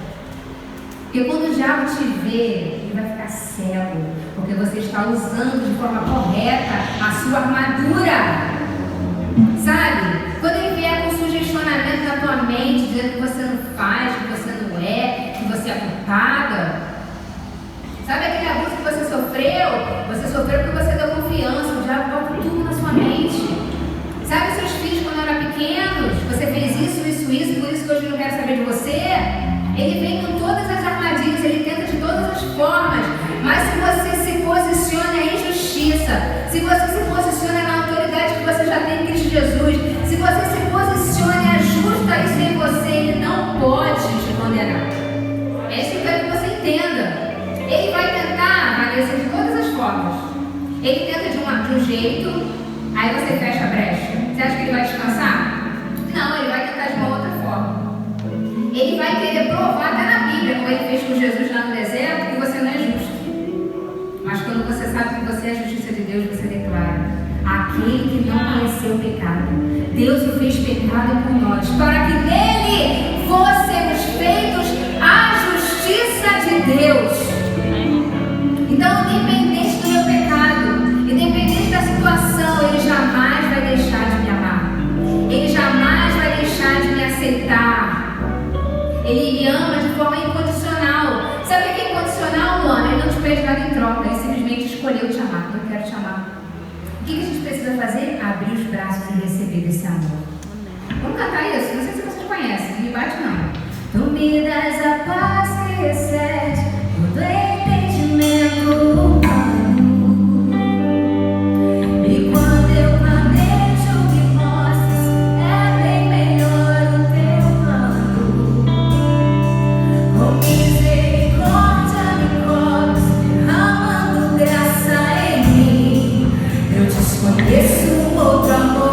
Speaker 1: Porque quando o diabo te vê, ele vai ficar cego, porque você está usando de forma correta a sua armadura. Sabe? Quando ele vier com sugestionamento na tua mente, dizendo que você não faz, que você não é, que você é culpada. Sabe aquele abuso que você sofreu? Você sofreu porque você deu confiança, o diabo bota tudo na sua mente. Sabe seus filhos quando eram pequenos? Você fez isso, por isso que hoje eu não quero saber de você? Ele vem com todas as armadilhas, ele tenta de todas as formas. Mas se você se posiciona em justiça, se você se posiciona na autoridade que você já tem em Cristo Jesus, se você se posiciona e ajusta isso em você, ele não pode te condenar. É isso que eu quero que você entenda. Ele vai tentar, Vanessa, de todas as formas. Ele tenta de um jeito, aí você fecha a brecha. Você acha que ele vai descansar? Não, ele vai tentar de uma outra forma. Ele vai querer provar, até na Bíblia, como ele fez com Jesus lá no deserto, que você não é justo. Mas quando você sabe que você é a justiça de Deus, você declara: aquele que não conheceu o pecado, Deus o fez pecado por nós, para que nele fôssemos feitos a justiça de Deus. Então, independente do meu pecado, independente da situação, ele jamais vai deixar de me amar. Ele jamais vai deixar de me aceitar. Ele me ama de forma incondicional. Sabe o que é incondicional, Luana? Ele não te pede nada em troca, ele simplesmente escolheu te amar. Eu quero te amar. O que a gente precisa fazer? Abrir os braços e receber desse amor. Vamos cantar isso? Não sei se vocês conhecem, não me bate não. Tu me das a paz que excede todo entendimento humano. E quando eu planejo me mostras, é bem melhor o teu plano. Com misericórdia me cobres, derramando graça em mim. Eu desconheço outro amor.